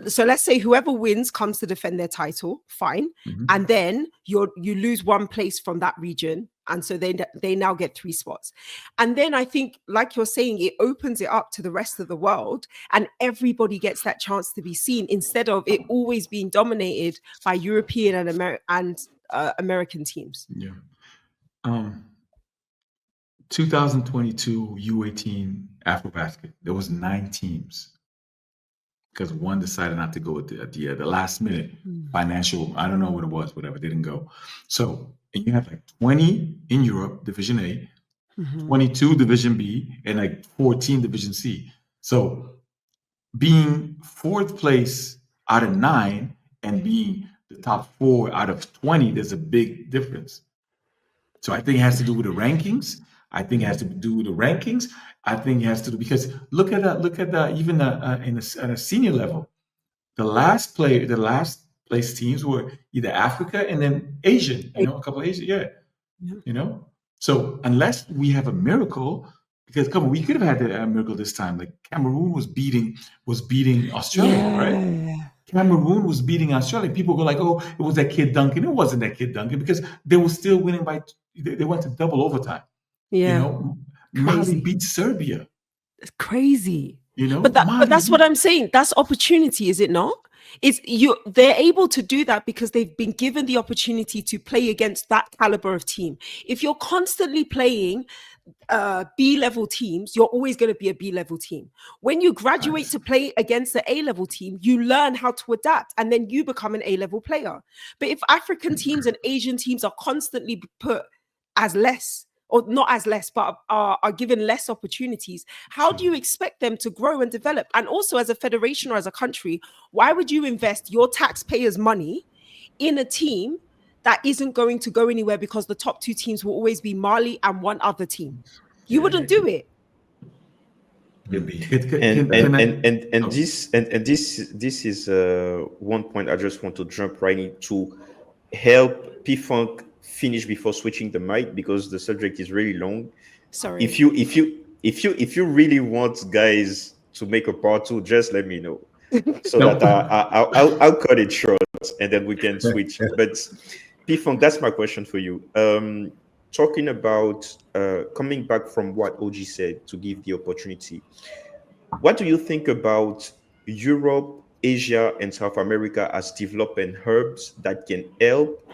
So let's say whoever wins comes to defend their title, fine, Mhm. and then you lose one place from that region, and so they now get 3 spots. And then I think, like you're saying, it opens it up to the rest of the world, and everybody gets that chance to be seen instead of it always being dominated by European and American teams. Yeah. Um, 2022 U18 AfroBasket. There was 9 teams because one decided not to go at the last minute Mm. financial. I don't know what it was, whatever. They didn't go. So and you have like 20 in Europe Division A, Mhm. 22 Division B, and like 14 Division C. So being fourth place out of 9 and being the top 4 out of 20, there's a big difference. So I think it has to do with the rankings. I think it has to do with the rankings. I think it has to do because look at even at a senior level, the last place teams were either Africa and then Asian. A couple of Asian, yeah. Yeah. You know, so unless we have a miracle, because come on, we could have had a miracle this time. Like Cameroon was beating Australia, right? Yeah. Cameroon was beating Australia. People go like, "Oh, it was that kid Duncan." It wasn't that kid Duncan because they were still winning by. They went to double overtime. You Yeah. know, Mali Crazy. beat Serbia. It's crazy. But Mali that's what beat. I'm saying. That's opportunity, is it not? They're able to do that because they've been given the opportunity to play against that caliber of team. If you're constantly playing B level teams, you're always going to be a B level team. When you graduate Facts. to play against the A level team, you learn how to adapt and then you become an A level player. But if African teams and Asian teams are constantly put as less, or not as less, but are given less opportunities, how do you expect them to grow and develop? And also, as a federation or as a country, why would you invest your taxpayers' money in a team that isn't going to go anywhere because the top 2 teams will always be Mali and one other team? You wouldn't do it. You'll be. And Oh, this is one point I just want to jump right into help P-Funk finish before switching the mic because the subject is really long. Sorry. If you really want guys to make a part two, just let me know so no. that I'll cut it short and then we can switch. But P-Funk, that's my question for you. Talking about coming back from what OG said to give the opportunity, what do you think about Europe, Asia, and South America as developing hubs that can help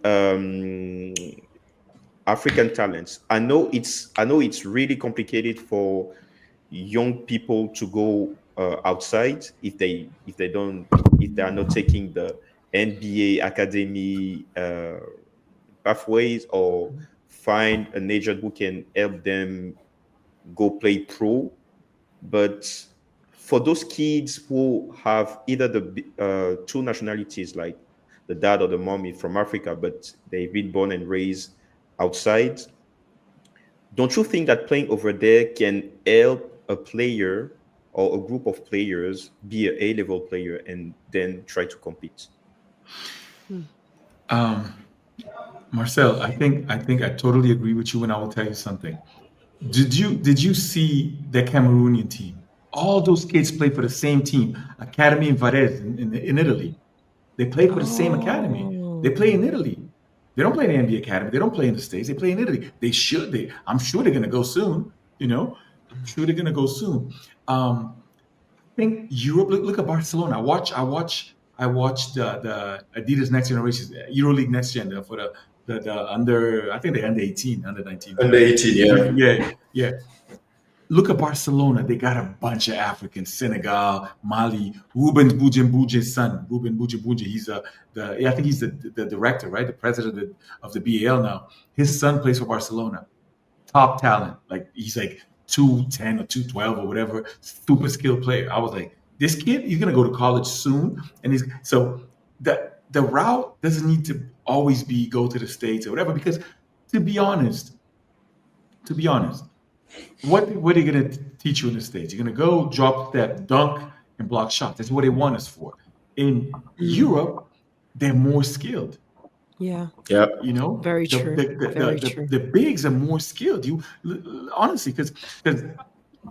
um, African talents? I know it's really complicated for young people to go outside if they are not taking the NBA academy pathways or find an agent who can help them go play pro. But for those kids who have either the two nationalities, like the dad or the mommy from Africa, but they've been born and raised outside, don't you think that playing over there can help a player or a group of players be a A-level player and then try to compete? Um, Marcel, I think I totally agree with you, and I will tell you something. Did you see the Cameroonian team? All those kids play for the same team, Academy in Varese in Italy. They play for the same academy. They Oh. play in Italy. They don't play in the NBA academy. They don't play in the States. They play in Italy. They should. I'm sure they're going to go soon. I'm sure they're going to go soon. I think Europe. Look at Barcelona. I watch the Adidas Next Generation EuroLeague Next Gen for the under. I think they under 18, under 19, Under whatever. 18, yeah. Yeah, yeah. Look at Barcelona. They got a bunch of Africans, Senegal, Mali. Ruben Bujembuje's son, Ruben Bujembuje. I think he's the director, right? The president of the BAL now. His son plays for Barcelona. Top talent. Like he's like 210 or 212 or whatever. Super skilled player. I was like, this kid, he's gonna go to college soon. And he's so the route doesn't need to always be go to the States or whatever, because to be honest, to be honest, what are you going to teach you in the States? You're going to go drop step, dunk, and block shots. That's what they want us for. In Europe, they're more skilled. Yeah. Yeah. Very true. Very true. The bigs are more skilled. Honestly, because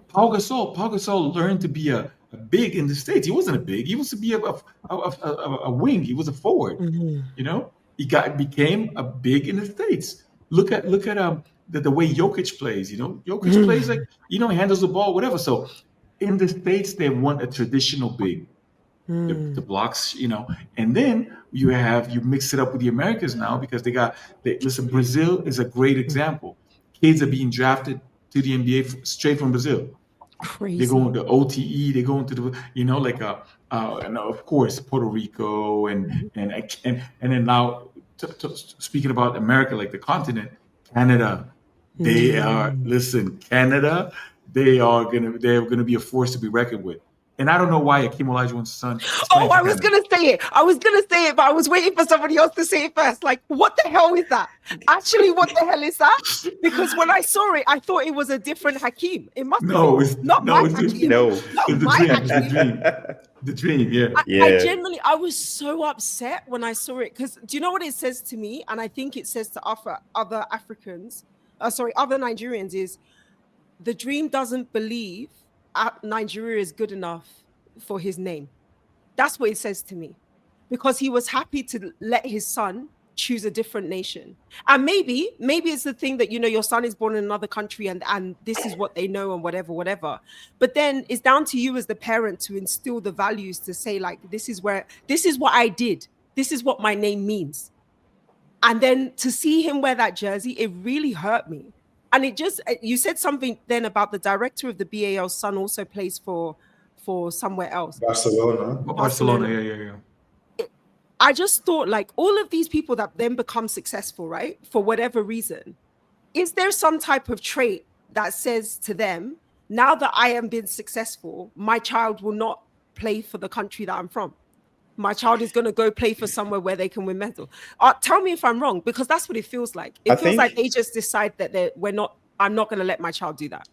Pau Gasol learned to be a big in the States. He wasn't a big. He was to be a wing. He was a forward. Mhm. He became a big in the States. Look at the way Jokic plays. Jokic plays like he handles the ball, whatever. So in the States, they want a traditional big. The blocks, and then you mix it up with the Americans now because listen, Brazil is a great example. Kids are being drafted to the NBA straight from Brazil. They Crazy. go into OTE. They go into and of course Puerto Rico and then now speaking about America, like the continent, Canada. They are Canada. They're gonna be a force to be reckoned with. And I don't know why Akeem Olajuwon's son is Oh, playing for I was Canada. gonna say it. I was gonna say it, but I was waiting for somebody else to say it first. Like, what the hell is that? Actually, what the hell is that? Because when I saw it, I thought it was a different Hakeem. It must No, be it's not my it's Hakeem. No. Not the my dream. It's the Hakeem. dream. The dream. Yeah. I Yeah. I was so upset when I saw it because do you know what it says to me? And I think it says to other Africans, other Nigerians, is the dream doesn't believe Nigeria is good enough for his name. That's what it says to me, because he was happy to let his son choose a different nation. And maybe it's the thing that your son is born in another country and this is what they know and whatever. But then it's down to you as the parent to instill the values, to say, like, this is what I did. This is what my name means. And then to see him wear that jersey, it really hurt me. And you said something then about the director of the BAL's son also plays for somewhere else. Barcelona. Barcelona. Yeah. I just thought, like, all of these people that then become successful, right, for whatever reason, is there some type of trait that says to them, now that I am being successful, my child will not play for the country that I'm from? My child is going to go play for somewhere where they can win medal. Tell me if I'm wrong, because that's what it feels like. It feels like they just decide that we're not I'm not going to let my child do that.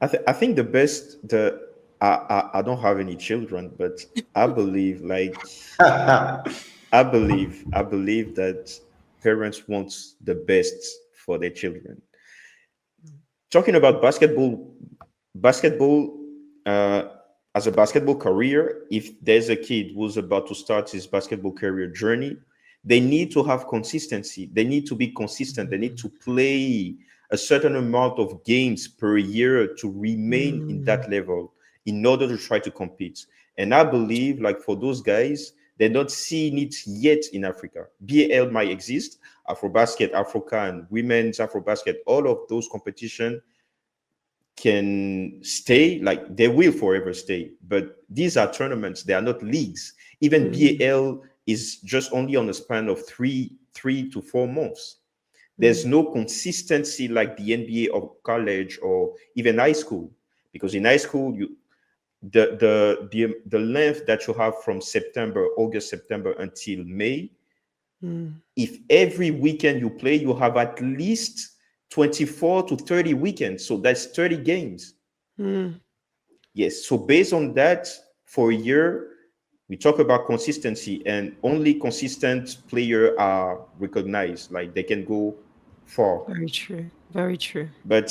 I think the best I don't have any children, but I believe like I believe that parents want the best for their children. Talking about basketball uh, as a basketball career, if there's a kid who's about to start his basketball career journey, they need to have consistency. They need to be consistent. They need to play a certain amount of games per year to remain in Mm, that level in order to try to compete. And I believe, like for those guys, they're not seeing it yet in Africa. BAL might exist, Afrobasket, Afrocan, women's Afrobasket, all of those competition can stay, like they will forever stay. But these are tournaments, they are not leagues. Even mm, BAL is just only on a span of three to 4 months. There's mm, no consistency like the NBA or college or even high school. Because in high school, you the length that you have from August, September until May, mm, if every weekend you play, you have at least 24 to 30 weekends. So that's 30 games. mm. Yes. So based on that, for a year, we talk about consistency, and only consistent player are recognized. Like they can go far. Very true. Very true. But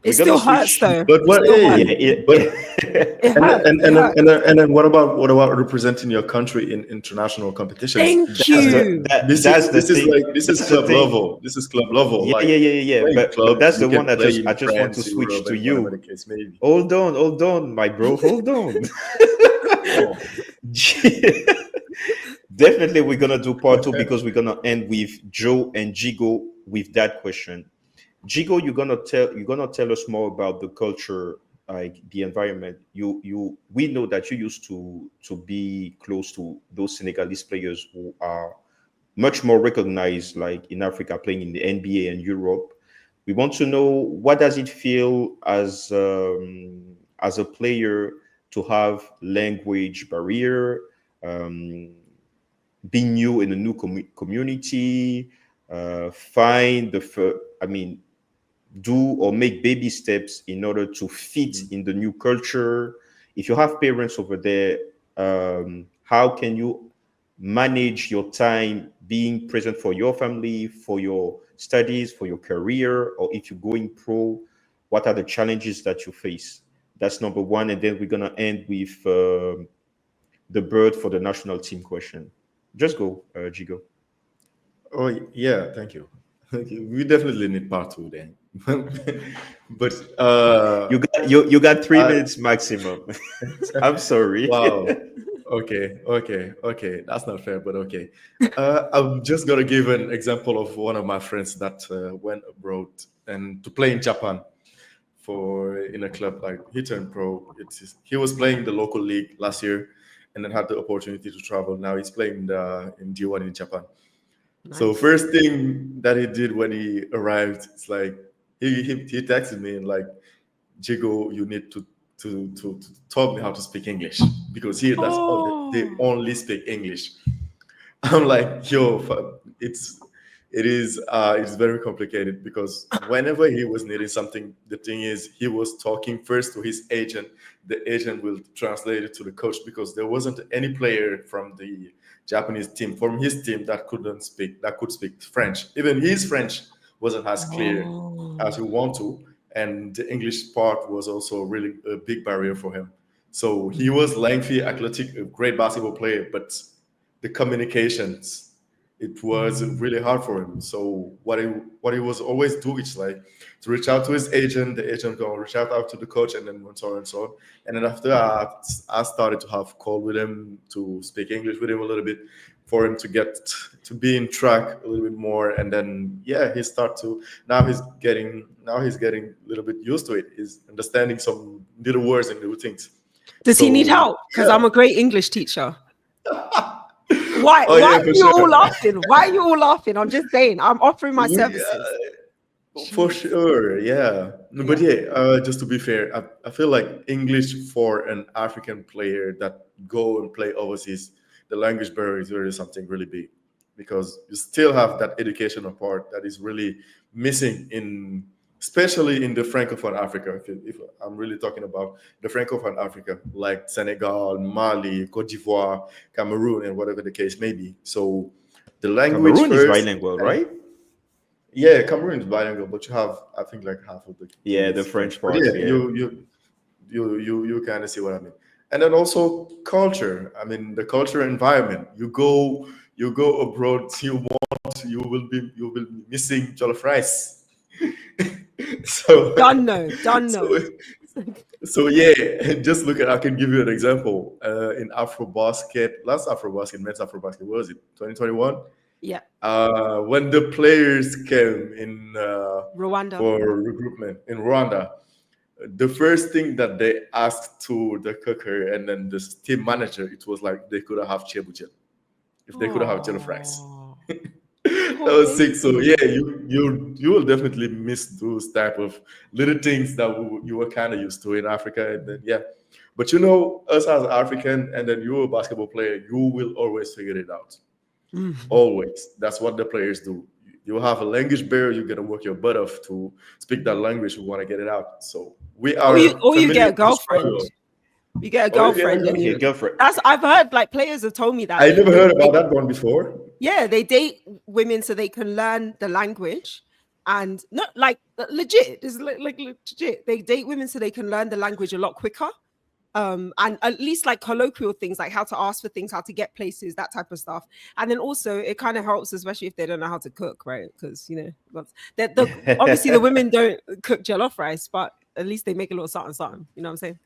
It we're gonna still hurts switch. though. But It what? still hurts. Yeah. Hey, but It and hurts. It and and hurts. and and then what about representing your country in international competitions? Thank that's And the you. that this that's is the this is thing. like this is That's the club thing. level. This is club level. Yeah, Like yeah, yeah, yeah, yeah. playing But club, that's you the one can play I in just want to France, switch Europe, to and whatever the you. case may be. Hold on, my bro. Hold on. Oh, Definitely, we're gonna do part two because we're gonna end with Joe and Jigo with that question. Jigo, you're gonna tell us more about the culture, like the environment. We know that you used to be close to those Senegalese players who are much more recognized, like in Africa, playing in the NBA and Europe. We want to know what does it feel as a player to have language barrier, um, being new in a new community, find I mean, do or make baby steps in order to fit mhm. in the new culture. If you have parents over there, how can you manage your time being present for your family, for your studies, for your career, or if you're going pro, what are the challenges that you face? That's number one. And then we're going to end with the bird for the national team question. Just go, Jigo. Oh yeah, thank you. Thank you. We definitely need part two then. But You got three I, minutes maximum. I'm sorry. wow. Okay. That's not fair, but okay. I'm just gonna give an example of one of my friends that went abroad and to play in Japan for in a club. Like he turned pro. He was playing the local league last year, and then had the opportunity to travel. Now he's playing in D1 in Japan. So Nice. first thing that he did when he arrived, it's like he texted me and like, Jigo, you need to taught me how to speak English because here that's all they Oh. only speak English. I'm like, yo, it's very complicated because whenever he was needing something, the thing is he was talking first to his agent. The agent will translate it to the coach because there wasn't any player from the Japanese team, from his team that could speak French. Even his French wasn't as clear as Oh. he want to, and the English part was also really a big barrier for him. So he was lengthy, athletic, a great basketball player, but the communications, it was Mm. really hard for him. So what he was always do is like to reach out to his agent, the agent go reach out to the coach, and then so on and so on. And then after that, I started to have call with him to speak English with him a little bit for him to get to be in track a little bit more. And then yeah, he start to now he's getting a little bit used to it. He's understanding some little words and little things. Does he need So help? Because yeah. I'm a great English teacher. Why? Oh Why yeah, are for you all sure. laughing? Why are you all laughing? I'm just saying. I'm offering my We, services. for Jeez. sure, yeah. No, but Yeah. yeah, just to be fair, I feel like English for an African player that go and play overseas, the language barrier is really something really big because you still have that educational part that is really missing especially in the Francophone Africa. If I'm really talking about the Francophone Africa, like Senegal, Mali, Cote d'Ivoire, Cameroon, and whatever the case may be. So the language Cameroon is first. bilingual, right? Yeah, Cameroon is bilingual, but you have, I think, like half of the thing Yeah, the is French French. But part. yeah, Yeah. you kind of see what I mean. And then also culture. I mean, the culture environment. You go abroad. You will be missing jollof rice. so Done no, done so no. so yeah, just look at. I can give you an example. In AfroBasket, last AfroBasket, men's AfroBasket, what was it 2021? Yeah, When the players came in Rwanda. for recruitment in Rwanda, the first thing that they asked to the cooker and then the team manager, it was like they could have chebuche, if they could have jollof rice. Aw, That poor was sick. So baby. yeah, you will definitely miss those type of little things that you were kind of used to in Africa, and then yeah. But us as African, and then you're a basketball player, you will always figure it out. Mhm. Always. That's what the players do. You have a language barrier, you're gonna work your butt off to speak that language. We want to get it out. So we are Or you familiar get a with the girlfriend. struggle. You get a Oh, you get a girlfriend, and Okay, you. girlfriend. girlfriend. That's I've heard. Like players have told me that I never they, heard they about that one before. yeah, they date women so they can learn the language, and not like legit. It's like legit. They date women so they can learn the language a lot quicker. And at least like colloquial things like how to ask for things, how to get places, that type of stuff. And then also it kind of helps, especially if they don't know how to cook, right? Because obviously the women don't cook jollof rice, but at least they make a little something, something. You know what I'm saying?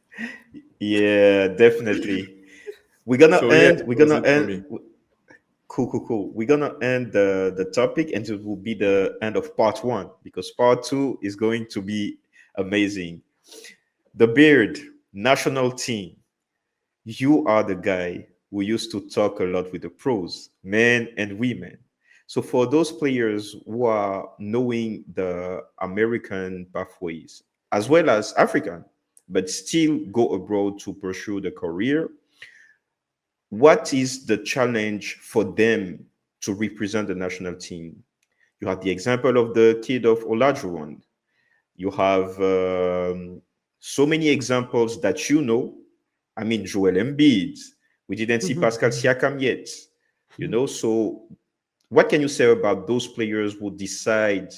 Yeah, definitely. We're gonna So yeah, end. that We're was gonna it for end. me. Cool, cool, cool. We're gonna end the topic, and it will be the end of part one because part two is going to be amazing. The Beard national team. You are the guy who used to talk a lot with the pros, men and women. So for those players who are knowing the American pathways as well as African, but still go abroad to pursue the career, what is the challenge for them to represent the national team? You have the example of the kid of Olajuwon. You have so many examples that you know. I mean, Joel Embiid. We didn't see Mhm. Pascal Siakam yet. So what can you say about those players who decide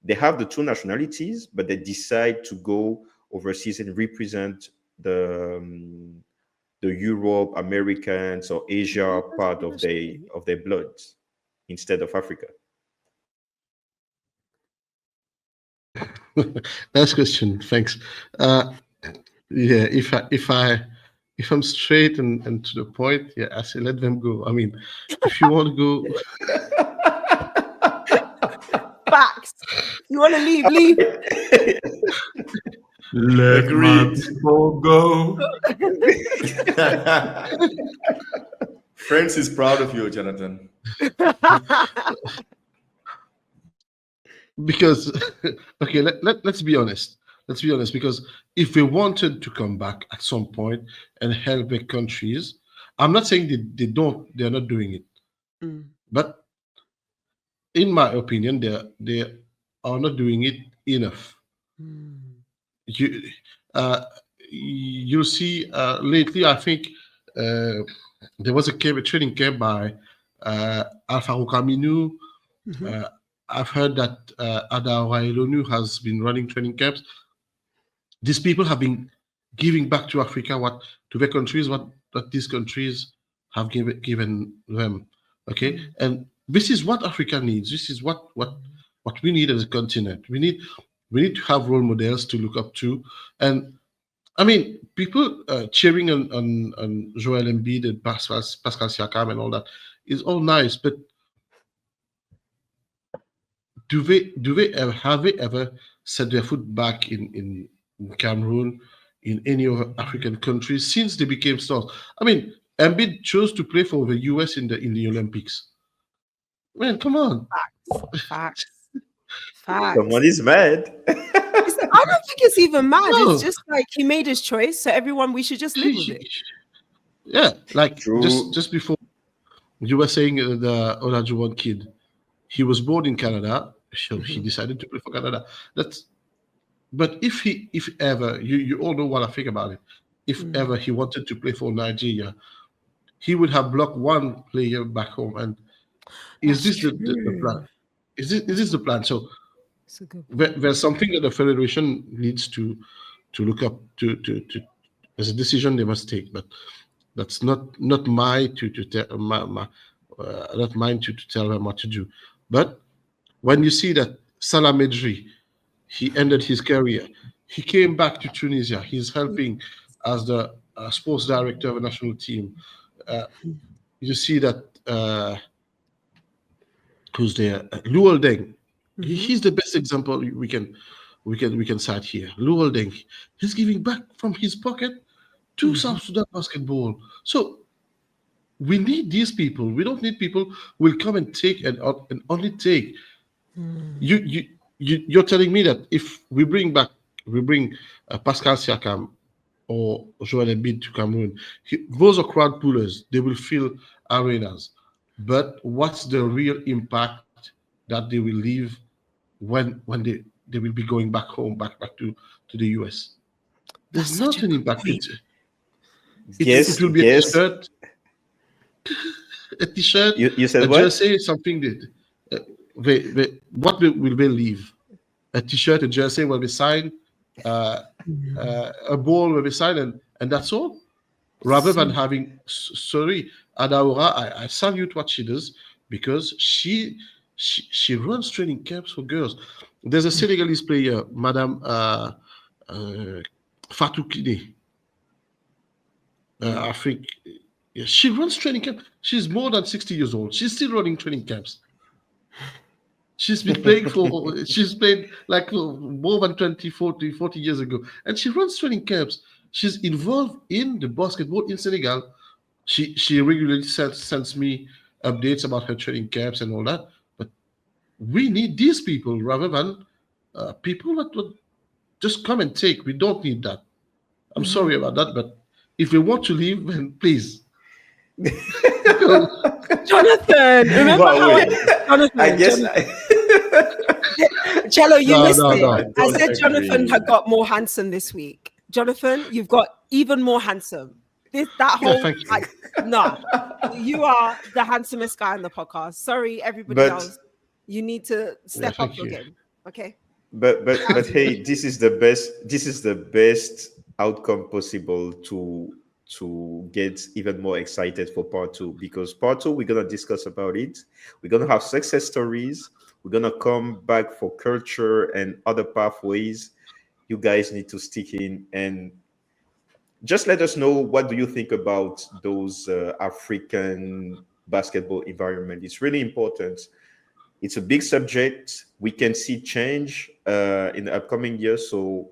they have the two nationalities, but they decide to go overseas and represent the Europe, Americans, or Asia part of their blood instead of Africa? Nice question. Thanks. Uh, yeah, if I'm straight and to the point, yeah, I say let them go. I mean, if you want to go, Facts. You want to leave, leave. Let my Agreed. people go. France is proud of you, Jonathan. because okay, let's be honest. Let's be honest, because if they wanted to come back at some point and help their countries, I'm not saying they're not doing it, Mm. but in my opinion, they are not doing it enough. Mm. You you'll see lately, I think there was a training camp by Alpha Kaminu. Mhm. Uh, I've heard that Ada Wailonu has been running training camps. These people have been giving back to Africa, what to their countries, what these countries have given them. Okay, Mm. and this is what Africa needs. This is what we need as a continent. We need to have role models to look up to, and I mean, people cheering on Joel Embiid and Pascal Siakam and all that is all nice, but do they ever have they ever set their foot back in Cameroon, in any other African countries since they became stars? I mean, Embiid chose to play for the US in the Olympics. Man, come on. Facts. Someone Facts. is mad. I don't think it's even mad. It's No, just like he made his choice, so everyone we should just live with it. yeah, like just True. just before you were saying the Olajuwon kid, he was born in Canada, so he decided to play for Canada. That's But if ever, you all know what I think about it. If ever he wanted to play for Nigeria, he would have blocked one player back home. And is That's this the plan? true. Is this the plan? So It's a good point. there's something that the federation needs to look up to as a decision they must take. But that's not my to tell not mine to tell them what to do. But when you see that Salah Medri, he ended his career, he came back to Tunisia. He's helping as the sports director of a national team. Uh, you see that who's there? Luol Deng. He's the best example we can cite here. Luol Deng. He's giving back from his pocket to South Sudan basketball. So we need these people. We don't need people who will come and take and only take. You're telling me that if we bring Pascal Siakam or Joel Embiid to Cameroon, those are crowd pullers. They will fill arenas. But what's the real impact that they will leave when they will be going back home, back to the US? That's There's such not a an good impact. point. It will be a t-shirt, You a said what? jersey, something that what will they leave? A t-shirt, a jersey will be signed, uh, a ball will be signed, and that's all. Rather than having, sorry, Adaura, I salute what she does because she runs training camps for girls. There's a Senegalese player, Madame uh, Fatou Kine. I think yeah, she runs training camp. She's more than 60 years old. She's still running training camps. She's played like more than 20, 40 years ago. And she runs training camps. She's involved in the basketball in Senegal. She regularly sends me updates about her training camps and all that. But we need these people rather than people that would just come and take. We don't need that. I'm sorry about that, but if they want to leave, then please. Jonathan, remember Well, how wait. Jonathan, I guess Cello, you No, missed no, it. no. I don't said Jonathan agree. had got more handsome this week. Jonathan, you've got even more handsome. That Yeah, whole thank you. like no, you are the handsomest guy on the podcast. Sorry, everybody But- else. You need to step up thank your you. game. Okay. but hey, this is the best outcome possible to get even more excited for part two, because part two we're gonna discuss about it. We're gonna have success stories. We're gonna come back for culture and other pathways. You guys need to stick in and just let us know what do you think about those African basketball environment. It's really important. It's a big subject. We can see change in the upcoming years. So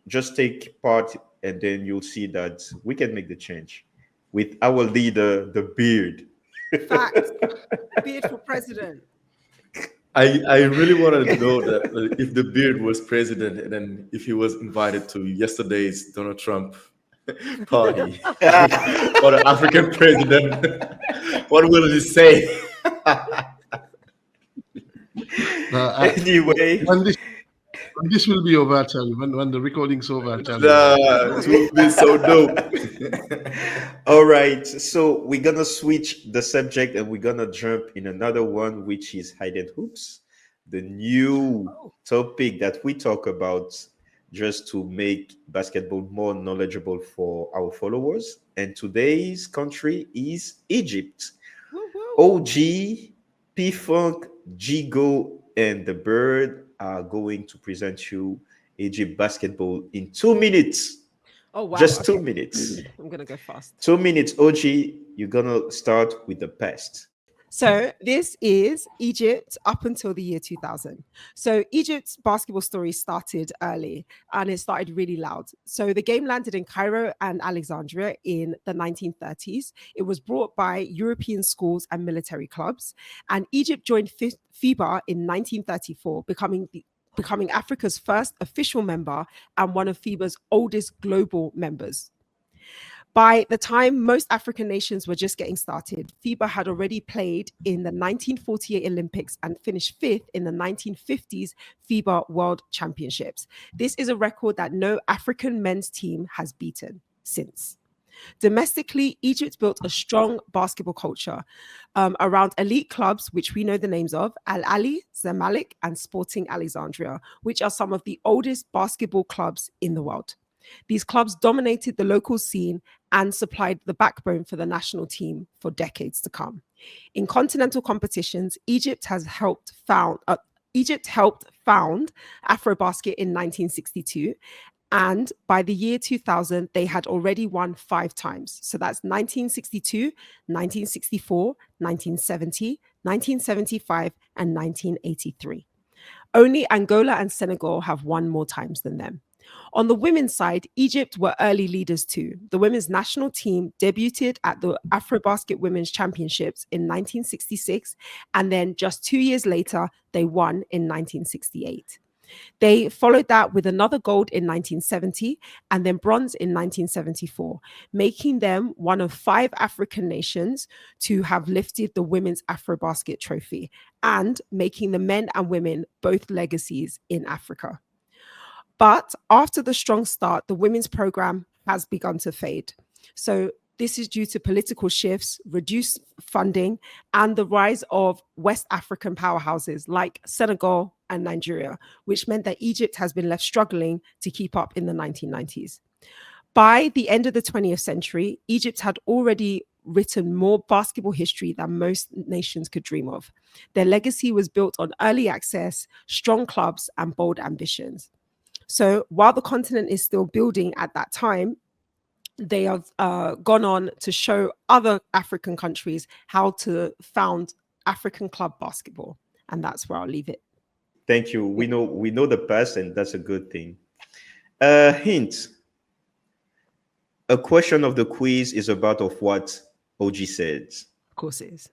just take part, and then you'll see that we can make the change with our leader, the beard. Facts. Beard for president. I really wanted to know that if the beard was president and then if he was invited to yesterday's Donald Trump party for the African president, what will he say? Anyway, When this will be over, I'll tell you. When the recording's over, I'll tell you. It would be so dope. all right. So we're gonna switch the subject and we're gonna jump in another one, which is hidden hoops, the new topic that we talk about just to make basketball more knowledgeable for our followers. And today's country is Egypt. Woo, woo. OG, P Funk, Djigo, and the Bird are going to present you Egypt basketball in 2 minutes. Oh wow. Just okay. 2 minutes. I'm gonna go fast. 2 minutes, OG. You're gonna start with the past. So this is Egypt up until the year 2000. So Egypt's basketball story started early and it started really loud. So the game landed in Cairo and Alexandria in the 1930s. It was brought by European schools and military clubs, and Egypt joined FIBA in 1934, becoming Africa's first official member and one of FIBA's oldest global members. By the time most African nations were just getting started, FIBA had already played in the 1948 Olympics and finished fifth in the 1950s FIBA World Championships. This is a record that no African men's team has beaten since. Domestically, Egypt built a strong basketball culture around elite clubs, which we know the names of Al Ali, Zamalek, and Sporting Alexandria, which are some of the oldest basketball clubs in the world. These clubs dominated the local scene and supplied the backbone for the national team for decades to come. In continental competitions, Egypt helped found Afrobasket in 1962, and by the year 2000, they had already won 5 times. So that's 1962, 1964, 1970, 1975, and 1983. Only Angola and Senegal have won more times than them. On the women's side, Egypt were early leaders too. The women's national team debuted at the Afrobasket Women's Championships in 1966, and then just 2 years later, they won in 1968. They followed that with another gold in 1970 and then bronze in 1974, making them one of 5 African nations to have lifted the women's Afrobasket trophy and making the men and women both legacies in Africa. But after the strong start, the women's program has begun to fade. So this is due to political shifts, reduced funding, and the rise of West African powerhouses like Senegal and Nigeria, which meant that Egypt has been left struggling to keep up in the 1990s. By the end of the 20th century, Egypt had already written more basketball history than most nations could dream of. Their legacy was built on early access, strong clubs, and bold ambitions. So while the continent is still building at that time, they have gone on to show other African countries how to found African club basketball. And that's where I'll leave it. Thank you. We know the past, and that's a good thing. Hint. A question of the quiz is about of what OG said. Of course it is.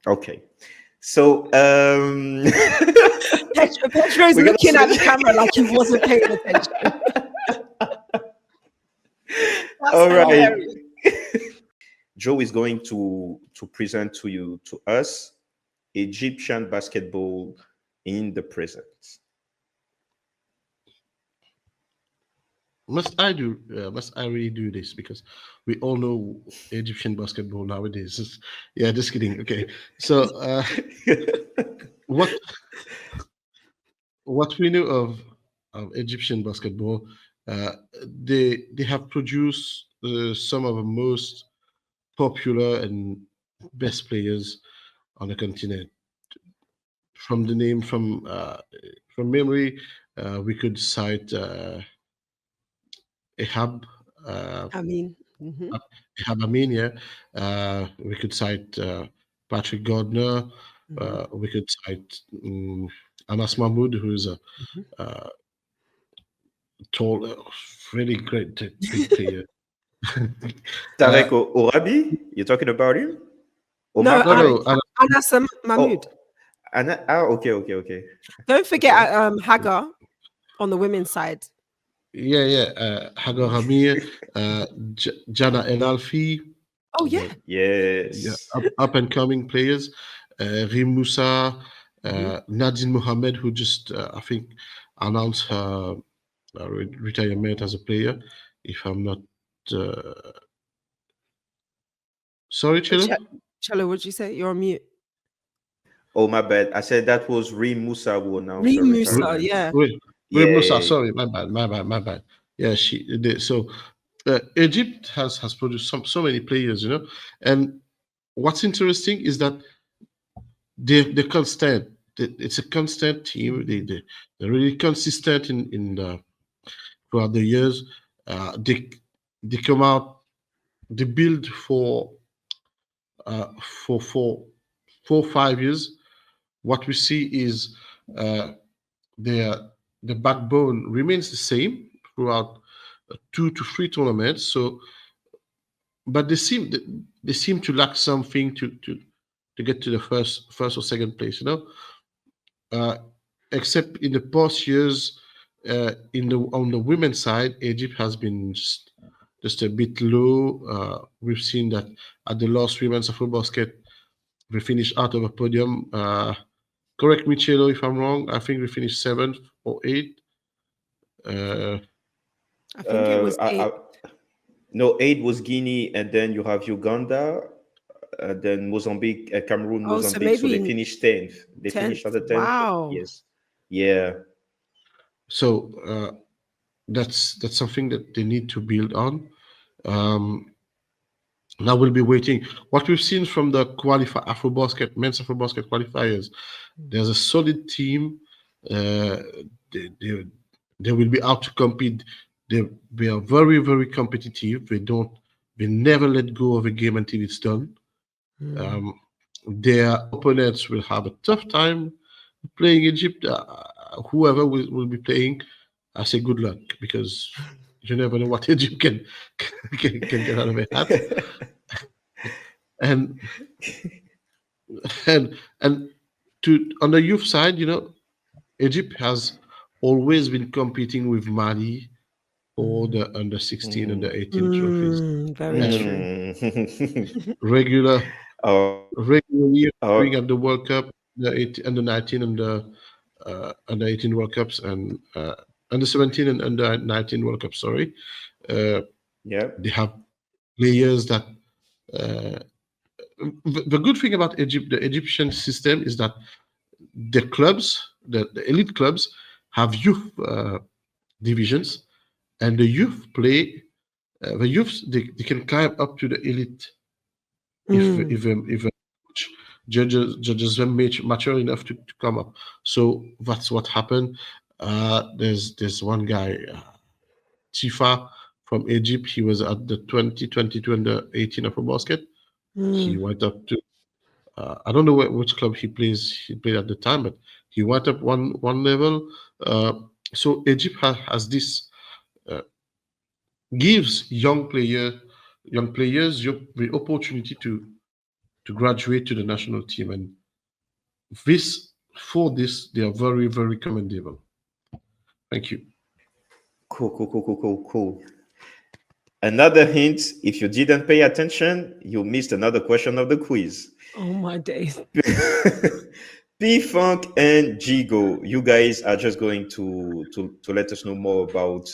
Okay. So Pedro's We're gonna looking at the switch. camera like he wasn't paying attention. That's all right. hilarious. Joe is going to present to us Egyptian basketball in the present. Must I really do this? Because we all know Egyptian basketball nowadays. Yeah, just kidding. Okay. So what we know of Egyptian basketball, they have produced some of the most popular and best players on the continent. From the name, from memory, we could cite Ehab. I mean, mhm. Ehab Amin, yeah. We could cite Patrick Gardner. We could cite Anas Mahmoud, who's a tall, really great big player. Tarek Orabi, you're talking about him? Or No, Mahmoud? Anas Mahmoud. Okay. Don't forget Hagar on the women's side. Yeah. Hagar Hamir, Jana El Alfi. Oh, yeah. Yes. Yeah, up and coming players. Rim Moussa, Nadine Mohamed, who just I think announced her retirement as a player. If I'm not sorry, Chilo. Chelo, what'd you say? You're on mute. Oh, my bad. I said that was Reem Musa who announced her Reem Musa, retirement. yeah. Rim Yeah. Moussa, sorry, my bad. Yeah, so Egypt has produced so many players, and what's interesting is that they're constant. It's a constant team. They're really consistent in throughout the years. They come out. They build for 4 5 years. What we see is the backbone remains the same throughout 2 to 3 tournaments. So, but they seem to lack something to get to the first or second place. Except in the past years, on the women's side, Egypt has been just just a bit low. We've seen that at the last 3 months of basket, we finished out of a podium. Correct me, Chelo, if I'm wrong. I think we finished seventh or eighth. Uh, I think it was I, 8. no, 8 was Guinea, and then you have Uganda, then Mozambique, Cameroon, Oh, so Mozambique. So they maybe finished 10th. They finished 10th. at the 10th. Wow. Yes. Yeah. so that's something that they need to build on. Um, Now we'll be waiting. What we've seen from the AfroBasket, men's AfroBasket qualifiers, there's a solid team. Uh, they, they, they will be out to compete. They are very, very competitive. They never let go of a game until it's done. Mm. Um, their opponents will have a tough time playing Egypt. Whoever will be playing, I say good luck because you never know what Egypt can get out of a hat. And and to on the youth side, Egypt has always been competing with Mali for the under 16 and Mm. the 18 trophies, Very and true. Mm. regular Oh, regularly appearing oh, at the World Cup, the 18, under 19 and the under 18 World Cups, and under 17 and under 19 World Cups. Sorry, uh, yeah. they have players that. Uh, the good thing about Egypt, the Egyptian system, is that the clubs, the elite clubs, have youth divisions, and the youth play. The youths they can climb up to the elite Mm. if a coach judges them mature enough to come up. So that's what happened. There's one guy, Tifa from Egypt. He was at the 2022 and the 18 Afro Basket. He Mm. went up to I don't know which club he plays. He played at the time, but he went up one level. Uh, so Egypt has this uh, gives young players the opportunity to graduate to the national team, and this for this they are very very commendable. Thank you. Cool, cool, cool, cool, cool, cool. Another hint, if you didn't pay attention, you missed another question of the quiz. Oh my days. P Funk and Djigo, you guys are just going to let us know more about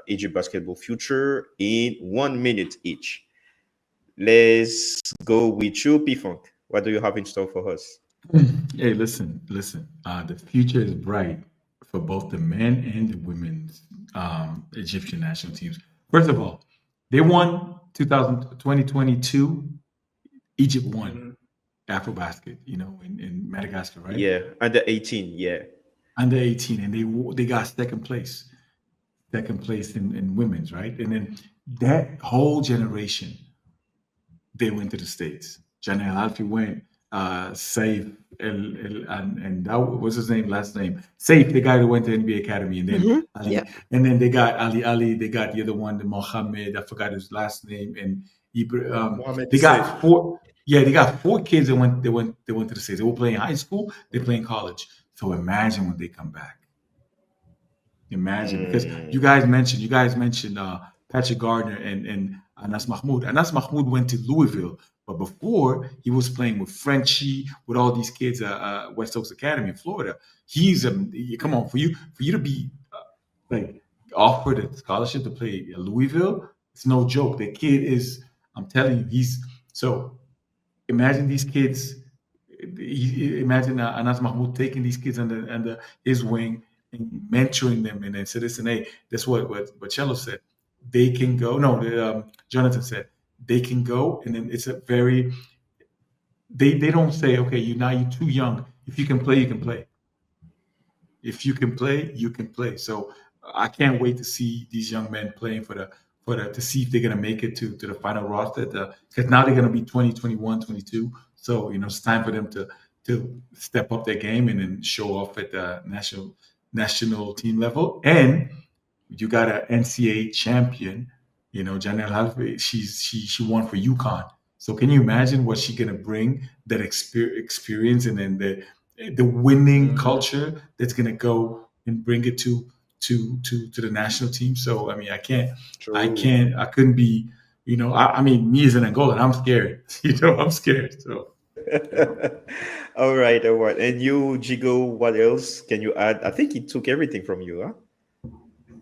Egypt basketball future in 1 minute each. Let's go with you, P Funk. What do you have in store for us? Hey, listen. The future is bright for both the men and the women's Egyptian national teams. First of all, they won 2022. Egypt won Mhm. AfroBasket, in Madagascar, right? Yeah, under 18. Yeah. Under 18, and they got second place in women's, right? And then that whole generation, they went to the States. Janelle Alfie went, Safe, and that was his name, last name. Safe, the guy who went to NBA Academy, and then Yeah. Ali, and then they got Ali, they got the other one, the Mohammed, I forgot his last name, and Mohamed they is safe. got four. Yeah, they got four kids that went to the States. They were playing high school, they playing college. So imagine when they come back. Imagine, because Mm. you guys mentioned Patrick Gardner and Anas Mahmoud. Anas Mahmoud went to Louisville, but before he was playing with Frenchie, with all these kids at West Oaks Academy in Florida. He's a come on, for you to be like offered a scholarship to play at Louisville. It's no joke. The kid is. I'm telling you, he's so. Imagine these kids. Imagine Anas Mahmoud taking these kids under his wing and mentoring them, and then said, "Listen, hey, that's what Cello said. They can go." No, Jonathan said they can go, and then it's a very. They don't say, "Okay, you're too young. If you can play, you can play. If you can play, you can play." So I can't wait to see these young men playing for the to see if they're gonna make it to the final roster. Because now they're gonna be 20, 21, 22. So it's time for them to step up their game and then show off at the national team level. And you got an NCAA champion, Janelle Halfway. She won for UConn. So can you imagine what she's gonna bring that experience and then the winning Mhm. culture that's gonna go and bring it to the national team. So I mean, True. I couldn't be. I mean, me as an Angolan, I'm scared. I'm scared. So All right, all right. And you, Jigo, what else can you add? I think he took everything from you, huh?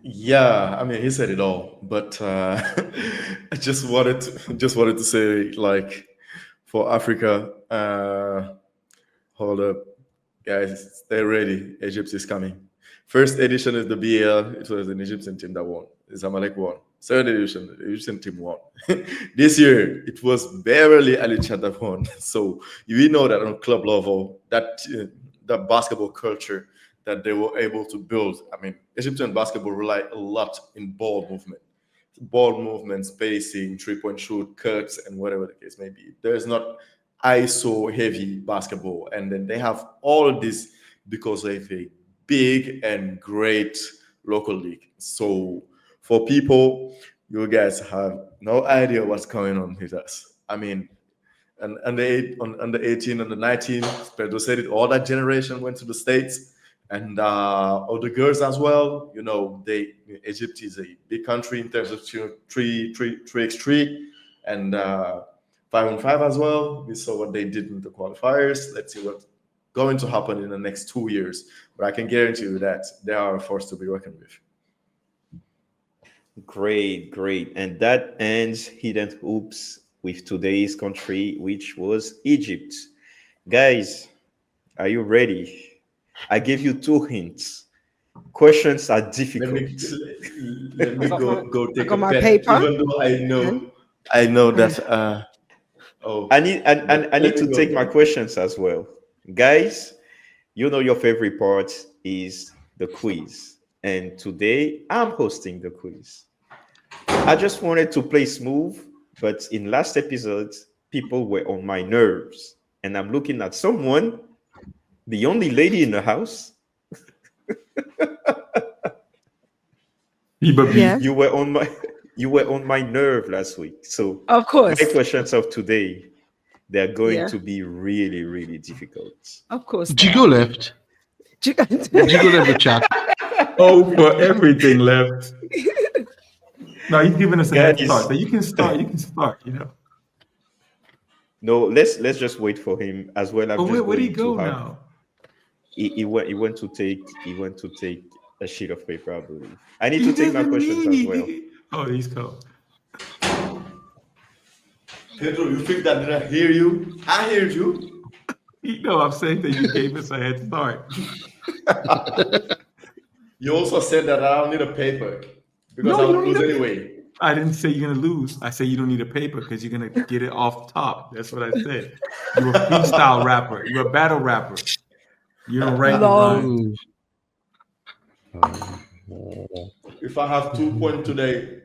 Yeah, I mean, he said it all, but I just wanted to say, like, for Africa, hold up, guys, stay ready. Egypt is coming. First edition is the BL. It was an Egyptian team that won. Zamalek won. Third edition, the Egyptian team won. This year, it was barely Ali Chad that won. So we know that on club level, that basketball culture that they were able to build. I mean, Egyptian basketball rely a lot in ball movement, spacing, 3-point shoot, cuts, and whatever the case may be. There's not ISO heavy basketball, and then they have all of this because of a big and great local league. So for people, you guys have no idea what's going on with us. I mean, and under 18, under 19, Pedro said it. All that generation went to the States, and all the girls as well. Egypt is a big country in terms of 3x3 and 5-on-5 as well. We saw what they did in the qualifiers. Let's see what's going to happen in the next 2 years. But I can guarantee you that they are a force to be reckoned with. Great, great. And that ends Hidden Hoops with today's country, which was Egypt. Guys, are you ready? I gave you 2 hints. Questions are difficult. Let me go I take got a my pen, paper. even though I know that. Oh, I need I let need me to take my go. questions as well. Guys, you know your favorite part is the quiz. And today I'm hosting the quiz. I just wanted to play smooth, but in last episode, people were on my nerves. And I'm looking at someone, the only lady in the house. Yeah, You were on my you were on my nerve last week. So of my course. questions of today, they're going Yeah, to be really, really difficult. of course they Jigo are. left. Jigo left the chat. oh, for everything left. No, he's giving us a head start. Guys, So you can start. You can start. no, let's just wait for him as well. I'm But just where did he going to go have now? he went to take a sheet of paper, I believe. I need He to take my doesn't questions as well. need. Oh, he's cold. Pedro, you think that did I hear you? I heard you. I'm saying that you gave us a head start. You also said that I don't need a paper because No, I you would don't need lose a. anyway. I didn't say you're gonna lose. I say you don't need a paper because you're gonna get it off top. That's what I said. You're a freestyle rapper. You're a battle rapper. You don't write the Lol. rhymes. Mm. If I have 2 points today,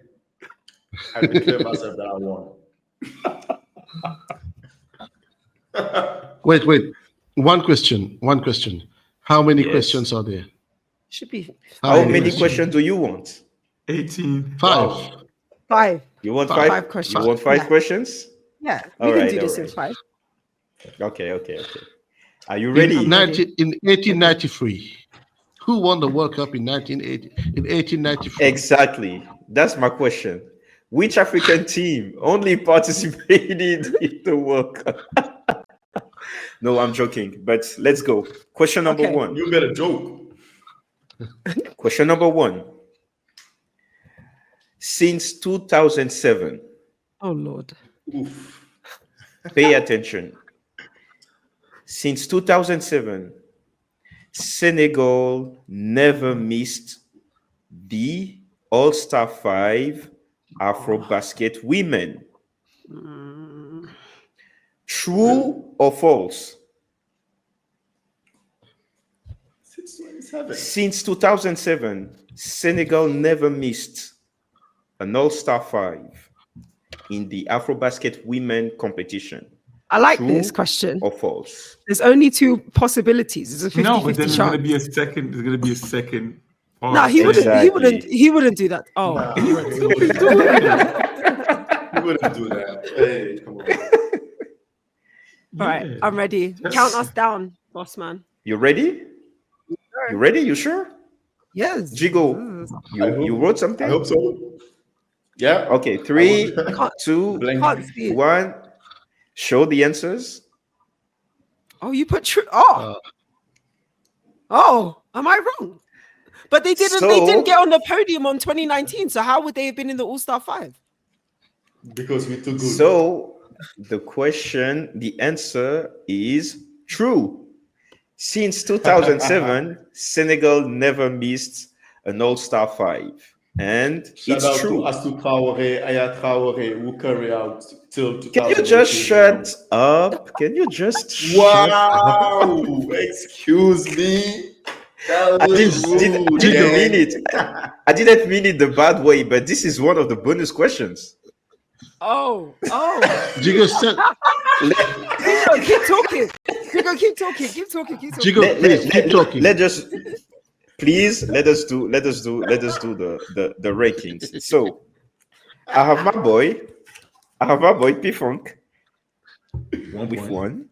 I declare myself that I won. Wait. One question. How many Yes. questions are there? Should be How many many questions? questions do you want? 18. 5. Wow. 5. You want Five. 5? questions. You want 5 Yeah. questions? Yeah, we All can right, do all this in right. 5. Okay. Are you In, ready? I'm ready. 1893. Who won the World Cup in 1893? Exactly. That's my question. Which African team only participated in the World Cup? No, I'm joking. But let's go. Question number Okay. 1. You better joke. Question number 1. Since 2007, Oh Lord. Oof. pay attention. Since 2007, Senegal never missed the All-Star 5 Afrobasket women. Mm, True or false? 627. Since 2007, Senegal never missed an All-Star 5 in the Afrobasket women competition. I like True this question. or false? There's only 2 possibilities. It's a 50-50 No, but then there's gonna chance. be a second. There's gonna be a second part. No, he wouldn't. He wouldn't. Exactly. He wouldn't do that. Oh, Nah, he wouldn't he do wouldn't that. do that. He wouldn't do that. Hey, come on. All right, Yeah. I'm ready. Yes. Count us down, boss man. You ready? You ready? You sure? Yes. Jigo, You wrote I something? hope so. Yeah. Okay, I 3, want- 2, Blank. Can't see it. 1. Show the answers. Oh, you put true. Uh, Am I wrong? But they didn't. They didn't get on the podium on 2019. So how would they have been in the All Star 5? Because we're too good. So the answer is true. Since 2007, Senegal never missed an All-Star 5. And Shout it's out true. to Astu Traore, Aya Traore, who carry out till 2018. Can you just shut up? Can you just shut up? Wow! Excuse me. That I was didn't rude. mean it. I didn't mean it the bad way, but this is one of the bonus questions. Oh. Djigo, said, Djigo, keep talking. Djigo, keep talking. Djigo, please keep talking. Let us please let us do the rankings. So I have my boy P Funk with 1.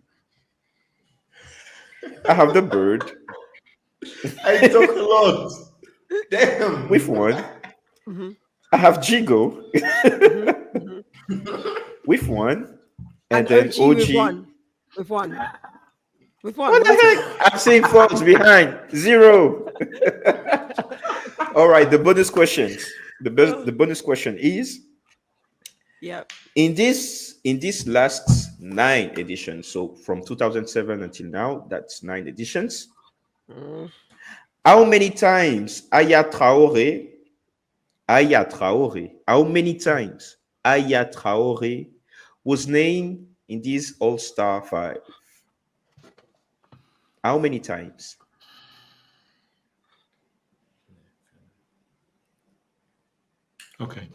I have the bird I talk a lot. Damn. with 1. Mhm. I have Djigo Mhm. with 1. And then OG OG. with one. With one. What the heck? I'm seeing Fox behind 0. All right, the bonus questions. The bonus question is Yep. in this last 9 editions, so from 2007 until now, that's 9 editions. Mm. How many times Aya Traore, how many times Aya Traore was named in this All-Star 5? How many times? Okay.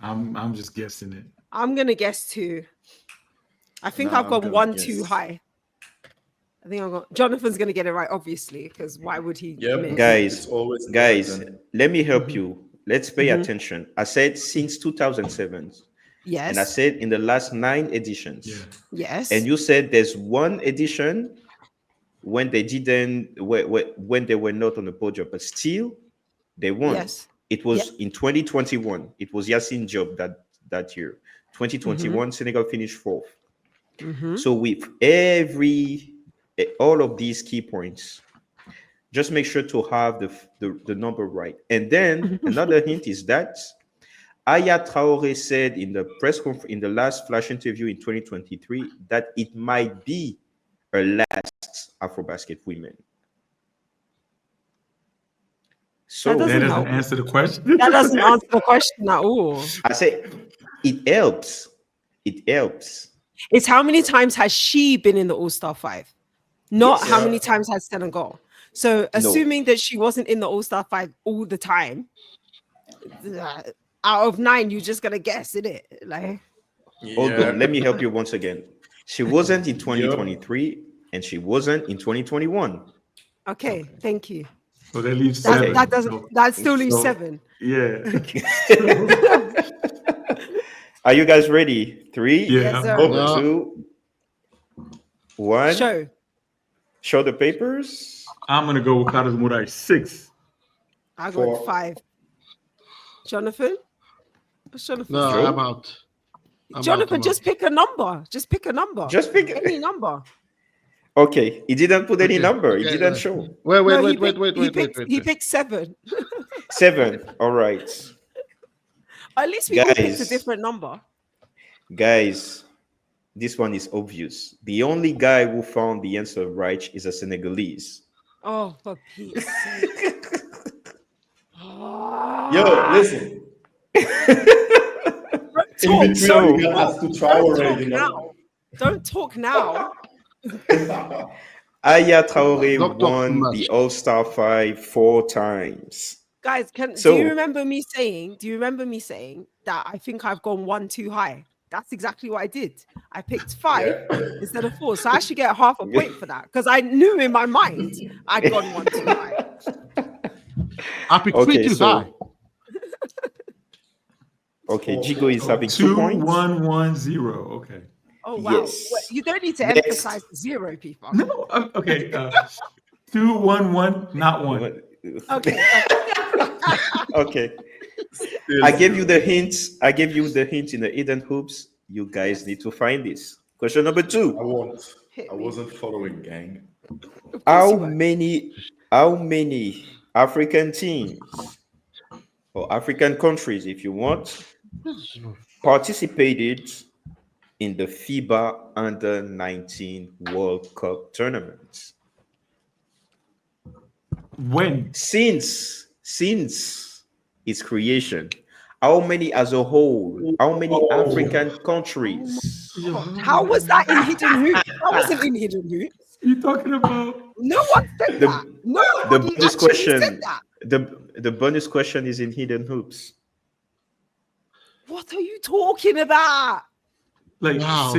I'm just guessing it. I'm gonna guess 2. I think Nah, I've I'm got gonna 1 guess. too high. I think I've got Jonathan's gonna get it right, obviously, because why would he Yep. miss? Guys, It's always guys, Jonathan. let me help you. Let's pay Mhm. attention. I said since 2007, Yes. and I said in the last 9 editions. Yeah. Yes. And you said there's 1 edition when they didn't, when they were not on the podium, but still they won. Yes. It was in 2021. It was Yassine Diop that year. 2021, Senegal finished 4th. Mhm. So with all of these key points, just make sure to have the number right. And then another hint is that Aya Traore said in the press conference in the last flash interview in 2023 that it might be her last Afrobasket women. So That That doesn't doesn't help. answer the question. That doesn't answer the question at all. I say it helps. It helps. It's how many times has she been in the All Star 5? Not Yes. how many times has Senegal. So assuming that she wasn't in the All Star 5 all the time, out of 9, you're just gonna guess, innit? Like, Hold Yeah. on, let me help you once again. She wasn't in 2023 and she wasn't in 2021. okay, thank you. So that leaves That, 7. that doesn't. So- That still leaves so- 7. Yeah. Are you guys ready? 3, Yeah. Yes, sir. No. 2, 1. Show the papers. I'm gonna go with Carlos Moraes 6. I got 4. 5. Jonathan? What's Jonathan? no, Joe? I'm out. Jonathan, I'm just out. pick a number. Just pick a number. Just pick Any number. Okay, he didn't put any Okay, number. He okay, didn't right. show. Wait, No, wait, wait, wait, he wait, picked, wait, He wait. picked 7. 7. All right. At least we all picked a Guys. different number. Guys, this one is obvious. The only guy who found the answer right is a Senegalese. Oh, for Pete's sake. Yo, listen. Talk, In between, So- we got Astu Traore, you know. Don't talk now. Aya Traore Don't talk too won much. the All-Star 5 4 times. Guys, So- do you remember me saying that I think I've gone 1 too high? That's exactly what I did. I picked 5 instead of 4. So I should get half a point for that because I knew in my mind I'd gone 1 too high. I picked Okay, 3 too so- high. Okay, Djigo is having 2 2 points. 1 1 0. Okay. Oh, wow. Yes. Well, you don't need to Next. emphasize the 0, people. No. Okay. 2 1 1, not 1. Okay. Okay. I Seriously. gave you the hints. I gave you the hint in the hidden hoops. You guys need to find this. Question number I 2. won't. Hit I me. wasn't following, gang. Of course How you were. many African teams or African countries, if you want, participated in the FIBA Under 19 World Cup tournament? When? Since its creation, how many as a whole? How many African countries? God, how was that in hidden hoop? That wasn't in hidden hoop. You talking about? No one said that. The the Nobody bonus actually said question. that. The bonus question is in hidden hoops. What are you talking about? Like Wow.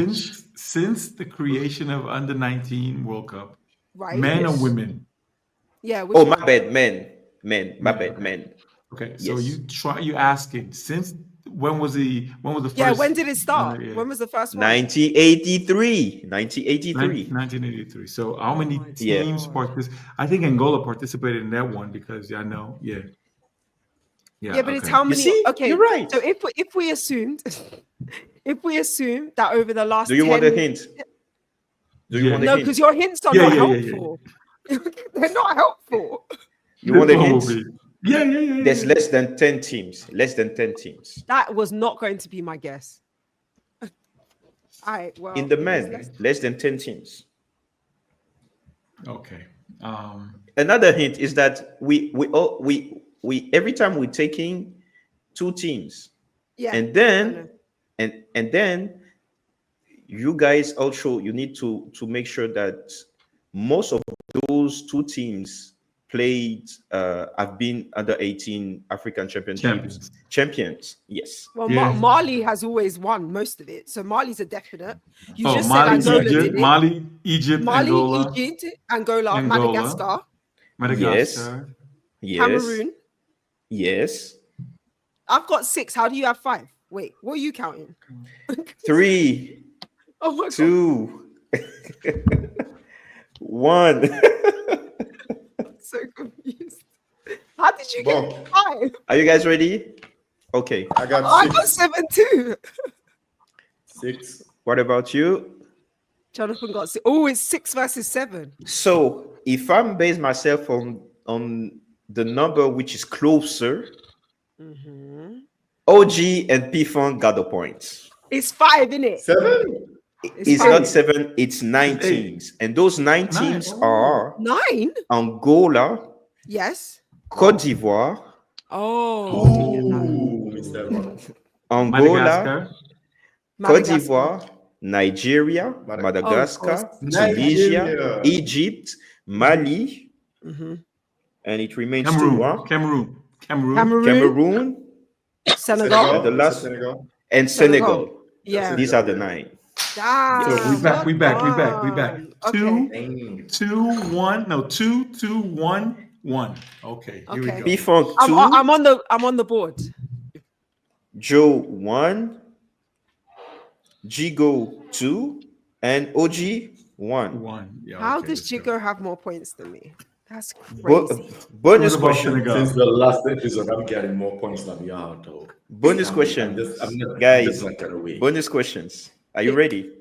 since the creation of under 19 World Cup, Right? men or Yes. women? Yeah. Which Oh, my one? bad, men. My Men, bad, okay. men. Okay, so Yes. you asking since when was the Yeah. first? When did it start? Yeah, When was the first one? 1983. 1983. 1983. So how Oh many my Yeah. teams God. participated? I think Angola participated in that one because I know. Yeah. Yeah, but it's Okay. how You many? see? Okay, You're right. so if we assumed, if we assume that over the Do last you want a 10, hint? Do you Yeah. want a no, hint? because your hints are Yeah, not yeah, yeah, yeah. helpful. They're not helpful. You This want a one will hint? be. Yeah, yeah, yeah, There's yeah. less than 10 teams. Less than 10 teams. That was not going to be my guess. All right, well, In the if it's men, less than 10 teams. Okay. Another hint is that we every time we're taking 2 teams, yeah, and I know. then and then you guys also you need to make sure that most of those 2 teams played have been under 18 African championships Champions. champions. Yes. Well, Yeah. Mali has always won most of it, so Mali's a definite. You Oh, just said Mali, Angola did Egypt, it. Mali, Egypt, Mali, Angola, Egypt, Angola, Angola, Madagascar, Yes. Madagascar. Yes. Cameroon. Yes. I've got 6. How do you have 5? Wait, what are you counting? 3, Oh my god. 2, 1. So confused. How did you Bon, get 5? Are you guys ready? Okay. I got Oh, I got 6. 7 too. 6. What about you? Jonathan got 6. Oh, it's 6 versus 7. So if I'm based myself on the number which is closer, Mm-hmm. OG and P-Funk got the points. It's 5, isn't it? 7? It's five. not 7, it's 9 It's 8. teams. And those 9 9. teams Oh. are 9? Angola, Yes. Cote d'Ivoire, Oh, Ooh, Mr. One. Angola, Cote Madagascar. d'Ivoire, Nigeria, Madagascar, course. Tunisia, Nigeria. Egypt, Mali, Mm-hmm. and it remains 2, huh? Cameroon. Cameroon, Senegal. and the last Senegal. and Senegal. Senegal. Yeah. These are the 9. Damn. So we back. We back. done. Two, Dang. 2, 1. No, 2, 2, 1, 1. Okay, here we Okay. go. P-Funk 2, I'm on the board. Joe 1, Djigo 2, and OG 1. 1. Yeah. How okay, does let's go. Djigo have more points than me? That's Bo- crazy. bonus What about question. Senegal? Since the last episode, I'm getting more points than you are, though. Bonus I'm question. just Guys, not gonna wait. bonus questions. Are you ready?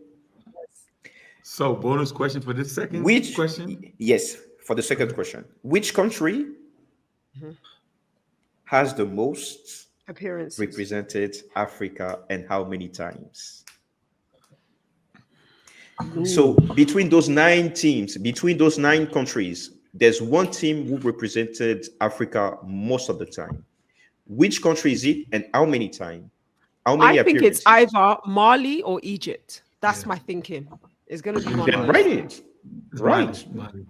So, bonus question for this second Which question. Yes, for the second question. Which country has the most Appearances. represented Africa and how many times? So between those 9 teams, between those 9 countries, there's one team who represented Africa most of the time. Which country is it and how many times? How many I think it's appearances? either Mali or Egypt. That's Yeah. my thinking. It's gonna be one Then of write those. it. It's Right. Mali.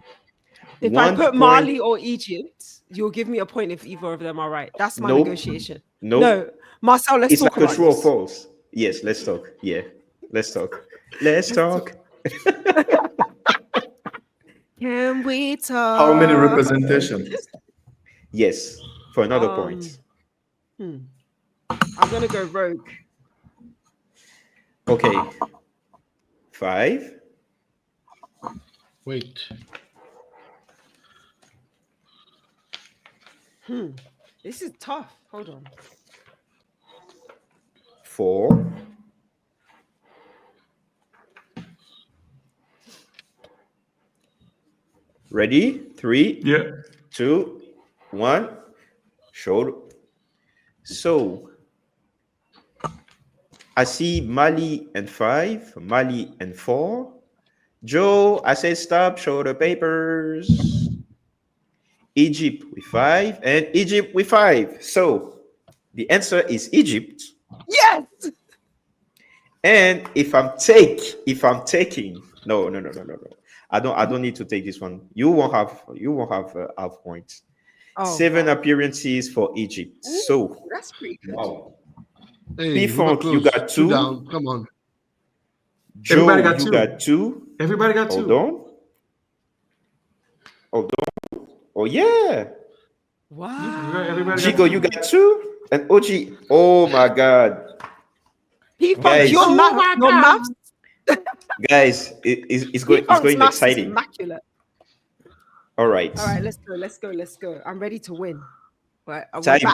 If I 1 put point. Mali or Egypt, you'll give me a point if either of them are right. That's my Nope. negotiation. Nope. No, Marcel, let's It's talk like a about true or this. false. Yes, let's talk. Yeah, let's talk. Let's talk. Can we talk? How many representations? Yes, for another point. I'm gonna go rogue. Okay. 5, Wait. This is tough. Hold on. 4. Ready? 3, Yeah. 2, 1. Show. So I see Mali and 5, Mali and 4. Joe, I said stop. Show the papers. Egypt with 5 and Egypt with 5. So the answer is Egypt. Yes. And if I'm taking, no. I don't need to take this one. You won't have half points. Oh, 7 wow. appearances for Egypt. Ooh, So that's pretty good. Wow. Hey, we P-Funk, got you close. got 2 2. down. Come on. Joe, Everybody got you 2. got 2. Everybody got 2. Hold on. Oh yeah. Wow. Everybody got Djigo, 2. you got 2. And OG. Oh my God. P-Funk, Guys. your maths, Guys, it's P-Funk's going maths is exciting. immaculate. All right. All right, let's go. I'm ready to win. Right, we're back on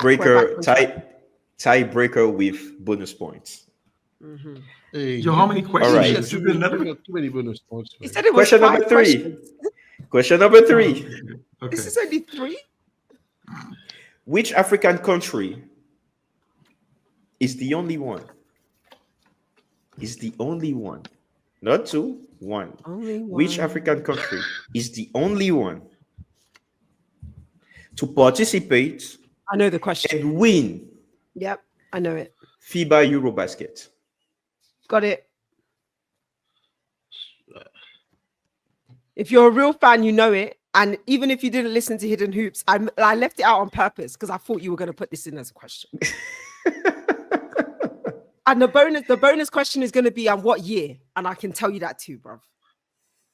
Tiebreaker with bonus points. Mm-hmm. Hey, Yo, how many you questions? right. got Is too it many, another? you got too many bonus points. He Man. said it was Question 5 number 3. questions. Question number Oh, 3. okay. This is only 3. Which African country is the only one? Is the only one? Not 2, 1. Only one. Which African country is the only one to participate I know the question. and win Yep, I know it. FIBA Eurobasket? Got it. If you're a real fan, you know it. And even if you didn't listen to Hidden Hoops, I left it out on purpose because I thought you were going to put this in as a question. And the bonus question is going to be on what year, and I can tell you that too, bro.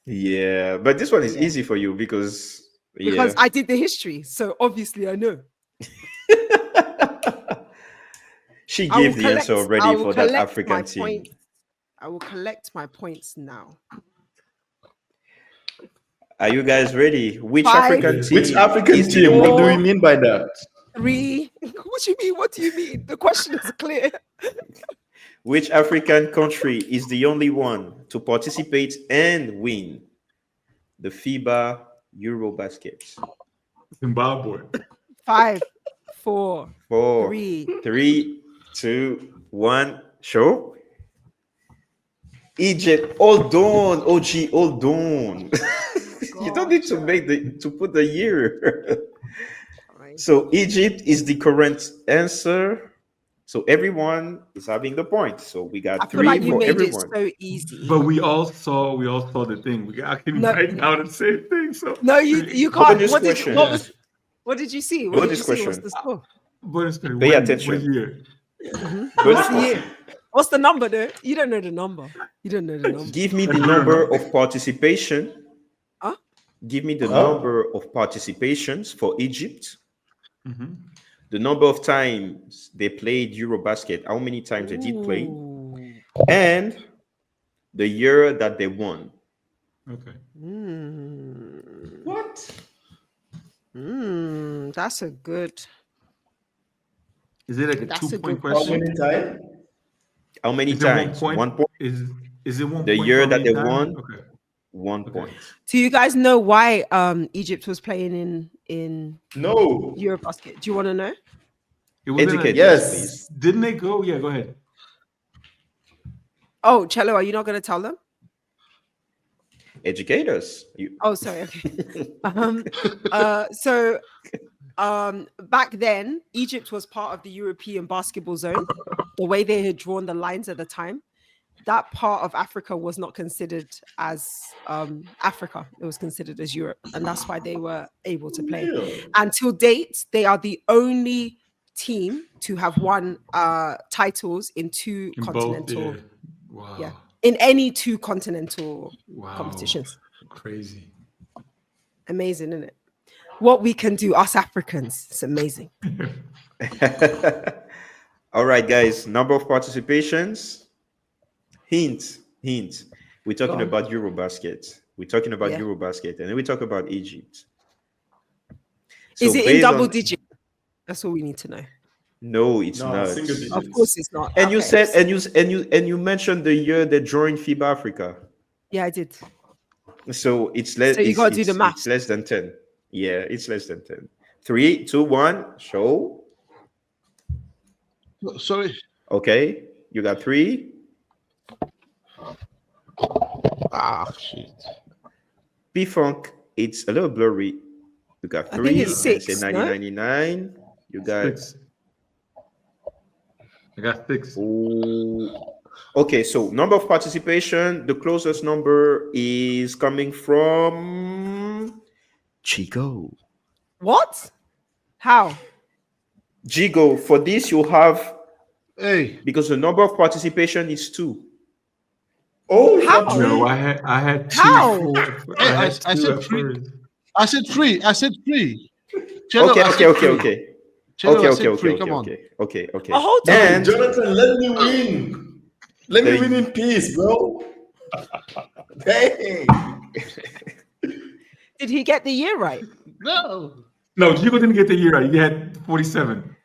Yeah, but this one is easy for you because I did the history, so obviously I know. She gave the answer already for that African team. I will collect my points now. Are you guys ready? Which 5, African team? Which African is the team? What do only- we mean by that? 3. What do you mean? What do you mean? The question is clear. Which African country is the only one to participate and win the FIBA Eurobasket? Zimbabwe. 5, 4, 4, 3. 3, 2, 1. Show. Egypt. Hold on, OG. Hold on. You don't need to put the year. So Egypt is the correct answer. So everyone is having the point. So we got I feel 3 like you for made everyone. it so easy. But we all saw the thing. We actually right now the same thing. So No, you can't. Bonus question. What did you see? Bonus What's question. the score? Pay attention. What year? What's the year? What's the number though? You don't know the number. Give me the number of participation. Huh? Give me the number of participations for Egypt. Mm-hmm. The number of times they played Eurobasket. How many times they did play? And the year that they won. Okay. What? That's a good. Is it like a That's a 2-point good How question? many times? How many Is it times? 1 point? 1 point. Is it 1 The point year for that every they time? won. Okay. 1 point. Do you guys know why Egypt was playing in No. Eurobasket? Do you want to know? It wasn't Educate Yes. us, please. Didn't they go? Yeah, go ahead. Oh, Cello, are you not going to tell them? Educate us. Oh, sorry. Okay. Back then, Egypt was part of the European basketball zone. The way they had drawn the lines at the time, that part of Africa was not considered as Africa. It was considered as Europe, and that's why they were able to play. Really? Until date, they are the only team to have won titles in two In continental. both, Wow. Yeah, in any two continental Wow. competitions. Crazy. Amazing, isn't it? What we can do, us Africans, it's amazing. All right, guys. Number of participations. Hint. We're talking about Eurobasket. And then we talk about Egypt. So is it in double digit? That's all we need to know. No, it's No, not. single Of digits. course, it's not. And you Okay. said, and you mentioned the year they joined FIBA Africa. Yeah, I did. So it's less. So you gotta do the math. It's less than 10. Yeah, it's less than 10. 3, 2, 1. Show. Sorry. Okay, you got 3. Shit. P Funk. It's a little blurry. You got I 3. think it's and 6, say no? 1999. You got. 6. I got 6. Oh. Okay, so number of participation. The closest number is coming from Djigo. What? How? Djigo, for this you have, Hey, because the number of participation is 2. Oh, How? not No, three. I had 2. How? hey, I I had 2 said at 3. first. I said 3. I said 3. Cello, Okay, I okay, said okay, 3. okay. Cello, Okay, I okay, said okay, 3. okay, Come on. okay, okay. Oh, hold on. And Jonathan, let me win. Let me The- win in peace, bro. Dang. Did he get the year right? No. No, Djigo didn't get the year right. He had 47.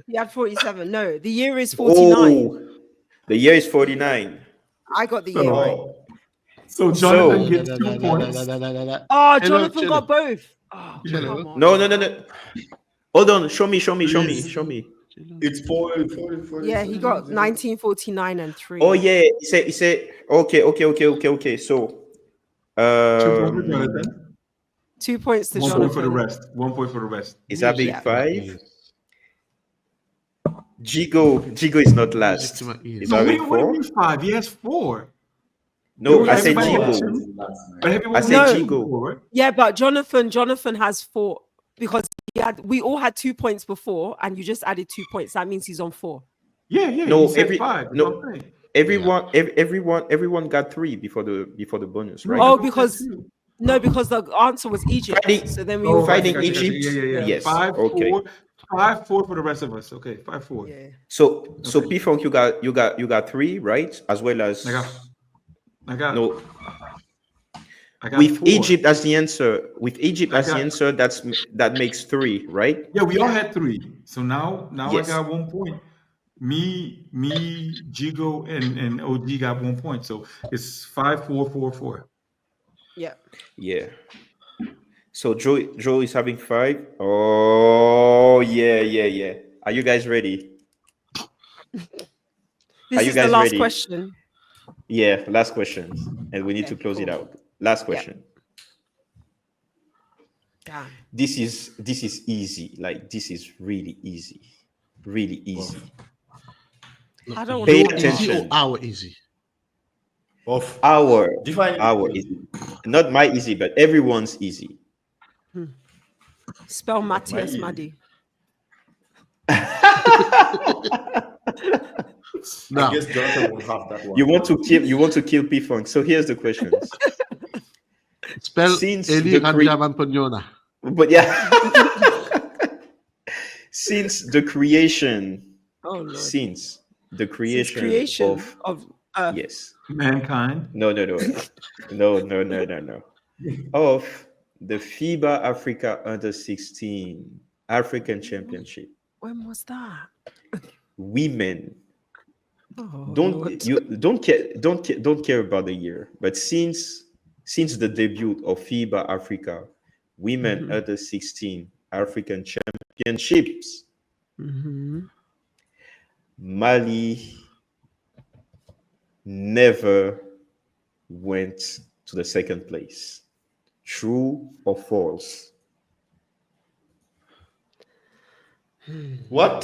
He had 47. No, the year is 49. oh, the year is 49. I got the year So, right. Oh, so Jonathan gets 2 points. Oh, Cello, Jonathan Cello. got both. Oh, Yeah. come on. No. Hold on, show me. Please. Show me. it's 40. Yeah, he got 1949 and 3. Oh yeah, he said. Okay. So, 2 points for Jonathan. 2 points to 1 point for the Jonathan. rest. 1 point for the rest. is that big Yeah. 5? Djigo is not last. to my ears. Is No, that what big do you 4? mean 5? He has 4. No, I said Everybody had Djigo. 2. But everyone I said had No. 2 Djigo. before, right? Yeah, but Jonathan has 4 because we all had 2 points before, and you just added 2 points. That means he's on 4. Yeah. No, He said 5. That's what I'm saying. Everyone got 3 before the bonus, right? Oh, everyone had because 2. the answer was Egypt. Fighting- So then we Oh, all Fighting got 3. Egypt? Yeah. Yes. 5, Okay. 4. 5, 4 for the rest of us. Okay, 5, 4. Yeah. So Okay. P Funk, you got 3, right? As well as I got no. I got With 4. Egypt as the answer, I got- that makes 3, right? Yeah, we all had 3. So now Yes. I got 1 point. Me, Djigo, and OG got 1 point. So it's 5, 4, 4, 4. Yeah. Yeah. So Joe is having 5. Oh yeah. Are you guys ready? This Are you is the guys last ready? question. Yeah, last question, and we need Okay, to close it cool. out. Last question. Damn. This is easy. Like, this is really easy. Really easy. I don't Pay want to Easy or attention. our easy? Of Our define easy. Not my easy, but everyone's easy. spell Matthias easy. Maddy. Now, I guess Jonathan will have that one. You want to kill P Funk. So here's the questions. spell Since Eli the Ranjaman Ponyona. But yeah. Since the creation Oh Lord. since the Since creation creation of Earth. yes. Mankind. No. Of the FIBA Africa Under 16 African Championship. When was that? Women. Oh Don't Lord. don't care about the year, but since the debut of FIBA Africa Women Under 16 African Championships, Mali never went to the second place. True or false? What?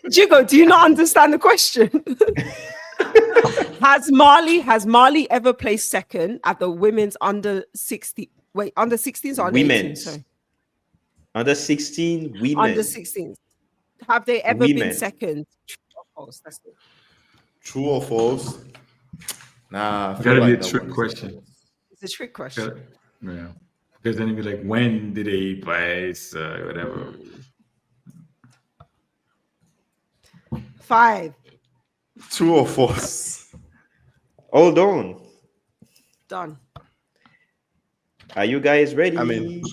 Djigo, do you not understand the question? Has Mali ever placed second at the women's under 60? Wait, under 16s or under 18s? Women's. Sorry. Under 16 women. Under 16s. Have they ever been Women. second? True or false? That's it. True or false? Nah, I feel Gotta be like a that trick one is question. It's a trick question. Yeah. Because then it'd be like, when did they place? Whatever. 5. True or false? Hold on. Done. Are you guys ready? I mean,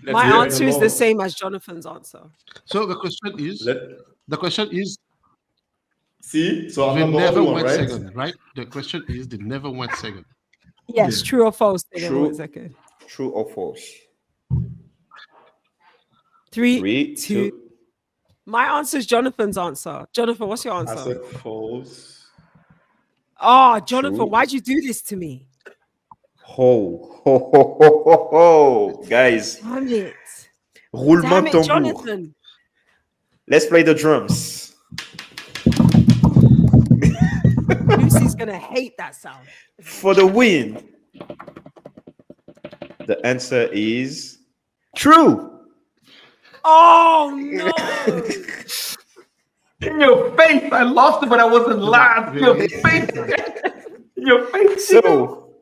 Let's My get it answer is the along. same as Jonathan's answer. So the question is, See, so I'm they not the only never one, went right? second, right? The question is, they never went second. Yes, Yeah. true or false? They never went True, second. true or false? Three, 3, two. 2. My answer is Jonathan's answer. Jonathan, what's your I answer? said false. Oh, Jonathan, True. why'd you do this to me? Ho, ho, ho, ho, ho, ho. Guys, Damn it. roulement Damn de it, tambour. Jonathan. Let's play the drums. Lucy's gonna hate that sound. For the win. The answer is true. Oh no. In your face, I lost it, but I wasn't live. In your Really? face, in your face. So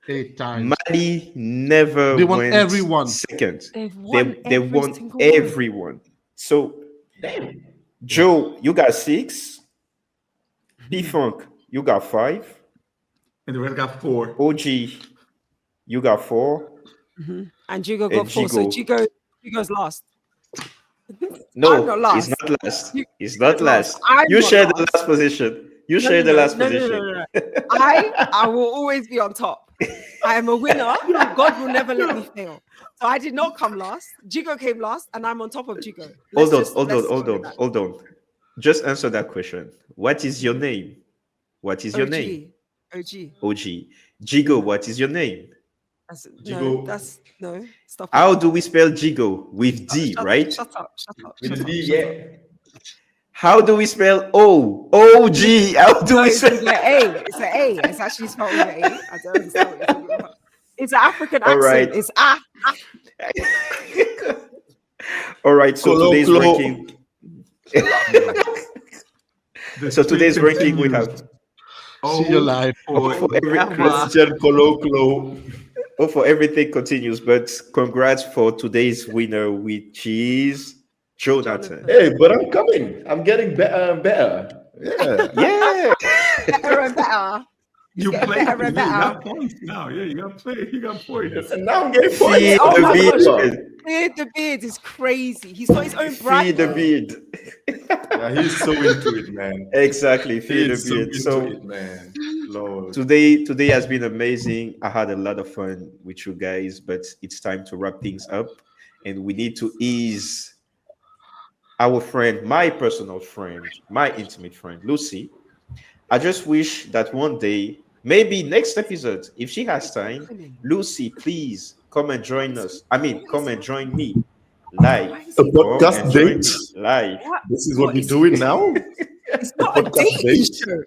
8 times. Mali never They won went everyone. second. They've They, won they every won single one. everyone. So Joe, you got 6. P Funk, you got 5. And the rest got 4. OG, you got 4. And Djigo And got 4. So Djigo. Djigo's last. No, I'm not last. it's not last. You- It's not last. I'm You not share the last. last position. You No, share no, the no, last no, no, position. no, no, no. I will always be on top. I am a winner. God will never let me fail. So I did not come last. Djigo came last, and I'm on top of Djigo. Hold on, Let's hold on, let's hold go on, with that. hold on. Just answer that question. What is your name? What is your name? OG. OG. Jigo, what is your name? That's Djigo. no. Stop it. How do we spell Jigo? With D, Shut right? Shut up. Shut up. With Shut the up. D, Shut yeah. up. How do we spell O? OG. How do No, we it's spell? with an A. It's an A. It's actually spelled with an A. I don't understand what you're talking about. It's an African All accent. right. It's ah. All right. So Colo, today's clo. ranking. The So streak today's ranking we continues. have. See you live. Oh, for every, Christian Colo, clo. oh, for everything continues. But congrats for today's winner, which is Jonathan. Hey, but I'm coming. I'm getting better and better. Yeah. Yeah. Better and better. You getting played. better and You better. got points now. Yeah, you got play. You got points. And now I'm getting Feed points. Oh the my gosh. beard. The beard is crazy. He's got his own brand. Feed the beard. Yeah, he's so into it, man. Exactly. Feed the He's so beard. into So it, man. Lord. today has been amazing. I had a lot of fun with you guys, but it's time to wrap things up, and we need to ease our friend, my personal friend, my intimate friend, Lucy. I just wish that one day, maybe next episode, if she has time, Lucy, please come and join us. I mean, come and join me live. Why is A he Come podcast and join date? me live. What? This is what What we're is- doing now? It's not a podcast dating date? show.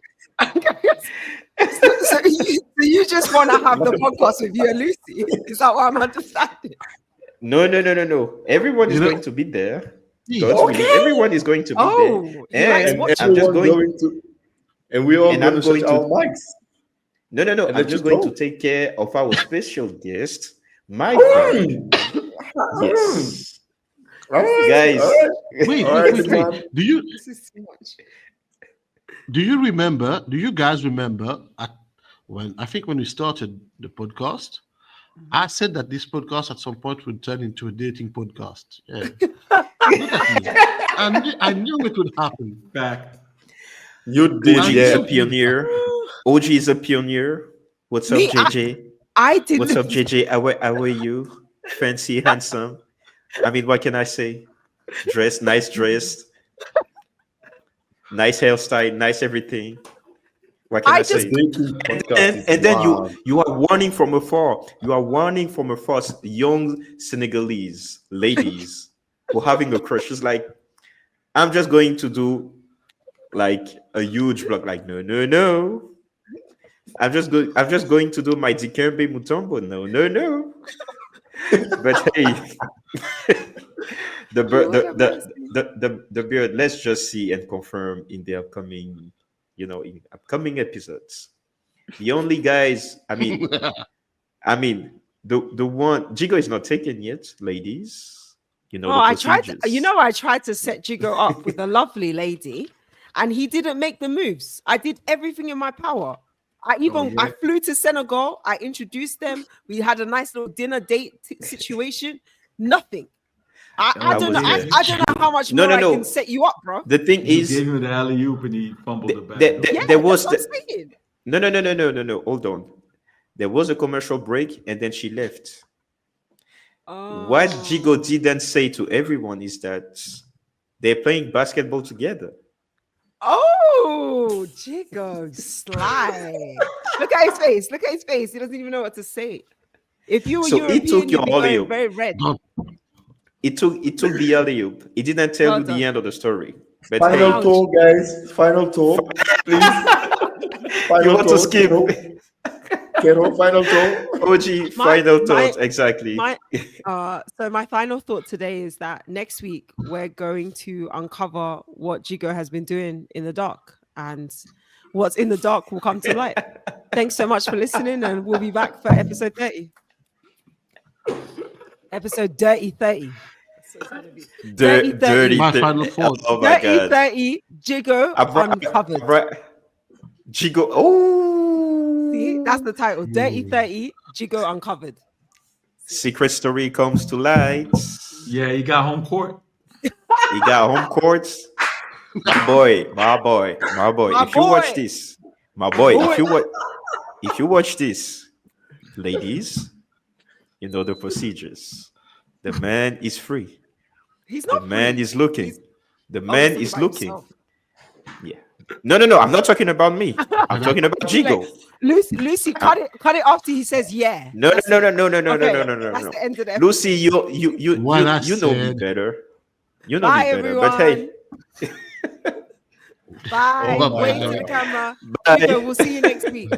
So you just want to have the podcast with you and Lucy? Is that what I'm understanding? No. Everyone is You know- going to be there. See, God's willing, Okay. everyone is going to be Oh, there. he likes And watching. I'm just everyone going. to, and we're all And going I'm to shut going to- our mics. No. And I'm let just you going go. to take care of our special guest, my friend. Yes, All right, guys. all right. wait, All wait, right, wait, man. wait. Do you This is too much. do you remember? Do you guys remember when we started the podcast? I said that this podcast at some point would turn into a dating podcast. Yeah. Look at me. I knew it would happen. Fact. You did, OG is yeah. a pioneer. OG is a pioneer. What's up, Me, JJ? I didn't. What's up, JJ? How are you? Fancy, handsome. I mean, what can I say? Dressed, nice dressed, nice hairstyle, nice everything. What can I, I say? just- Dating podcast And, is and then wild. you are warning from afar. You are warning from afar young Senegalese ladies who are having a crush. It's like, I'm just going to do like a huge block. Like, no. I'm just going to do my Dikembe Mutombo. No. But hey, the beard. Let's just see and confirm in the upcoming, in upcoming episodes. The only guys, I mean, the one Jigo is not taken yet, ladies. You know Oh, the I tried. procedures. I tried to set Djigo up with a lovely lady, and he didn't make the moves. I did everything in my power. I flew to Senegal. I introduced them. We had a nice little dinner date situation. Nothing. I That don't was know. I, it. I don't know how much No, more no, I no. can set you up, bro. The thing You is, gave him the alley oop and he fumbled the bag. Yeah, there that's was what I'm saying. no. Hold on. There was a commercial break, and then she left. What Jigo Oh. didn't say to everyone is that they're playing basketball together. Oh, Djigo, sly. Look at his face. Look at his face. He doesn't even know what to say. If you were So he took European, your you'd be alley going oop. very red. Don't. It took the alley oop. He didn't tell Well you the done. end of the story. But Final hey, Ouch. talk, guys. Final talk, please. you Final want to talk. skip? Kero, final talk. OG My final my thoughts exactly. my so my final thought today is that next week we're going to uncover what Djigo has been doing in the dark, and what's in the dark will come to light. Thanks so much for listening, and we'll be back for episode 30. Episode Dirty 30. That's what it's gonna be. Dirty 30. Dirty. My final thought. Oh my Dirty god. 30, Djigo uncovered. Jigo. See, that's Oh. the title. Dirty 30, Djigo uncovered. Secret story comes to light. Yeah, he got home court. He got home courts. My boy. My If you watch boy. this, my boy, Boy. if you watch this, ladies, you know the procedures. The man is free. He's The not man free. is looking. He's- The Oh, man he's is talking about looking. himself. Yeah. No. I'm not talking about me. I'm talking about Jigo. Lucy, cut it after he says yeah. No. That's it. No. That's the end of the episode. Lucy, you What I know me said. better. You know Bye, me better. everyone. But hey, Bye. Bye-bye. Wait to the camera. bye. Djigo, we'll see you next week.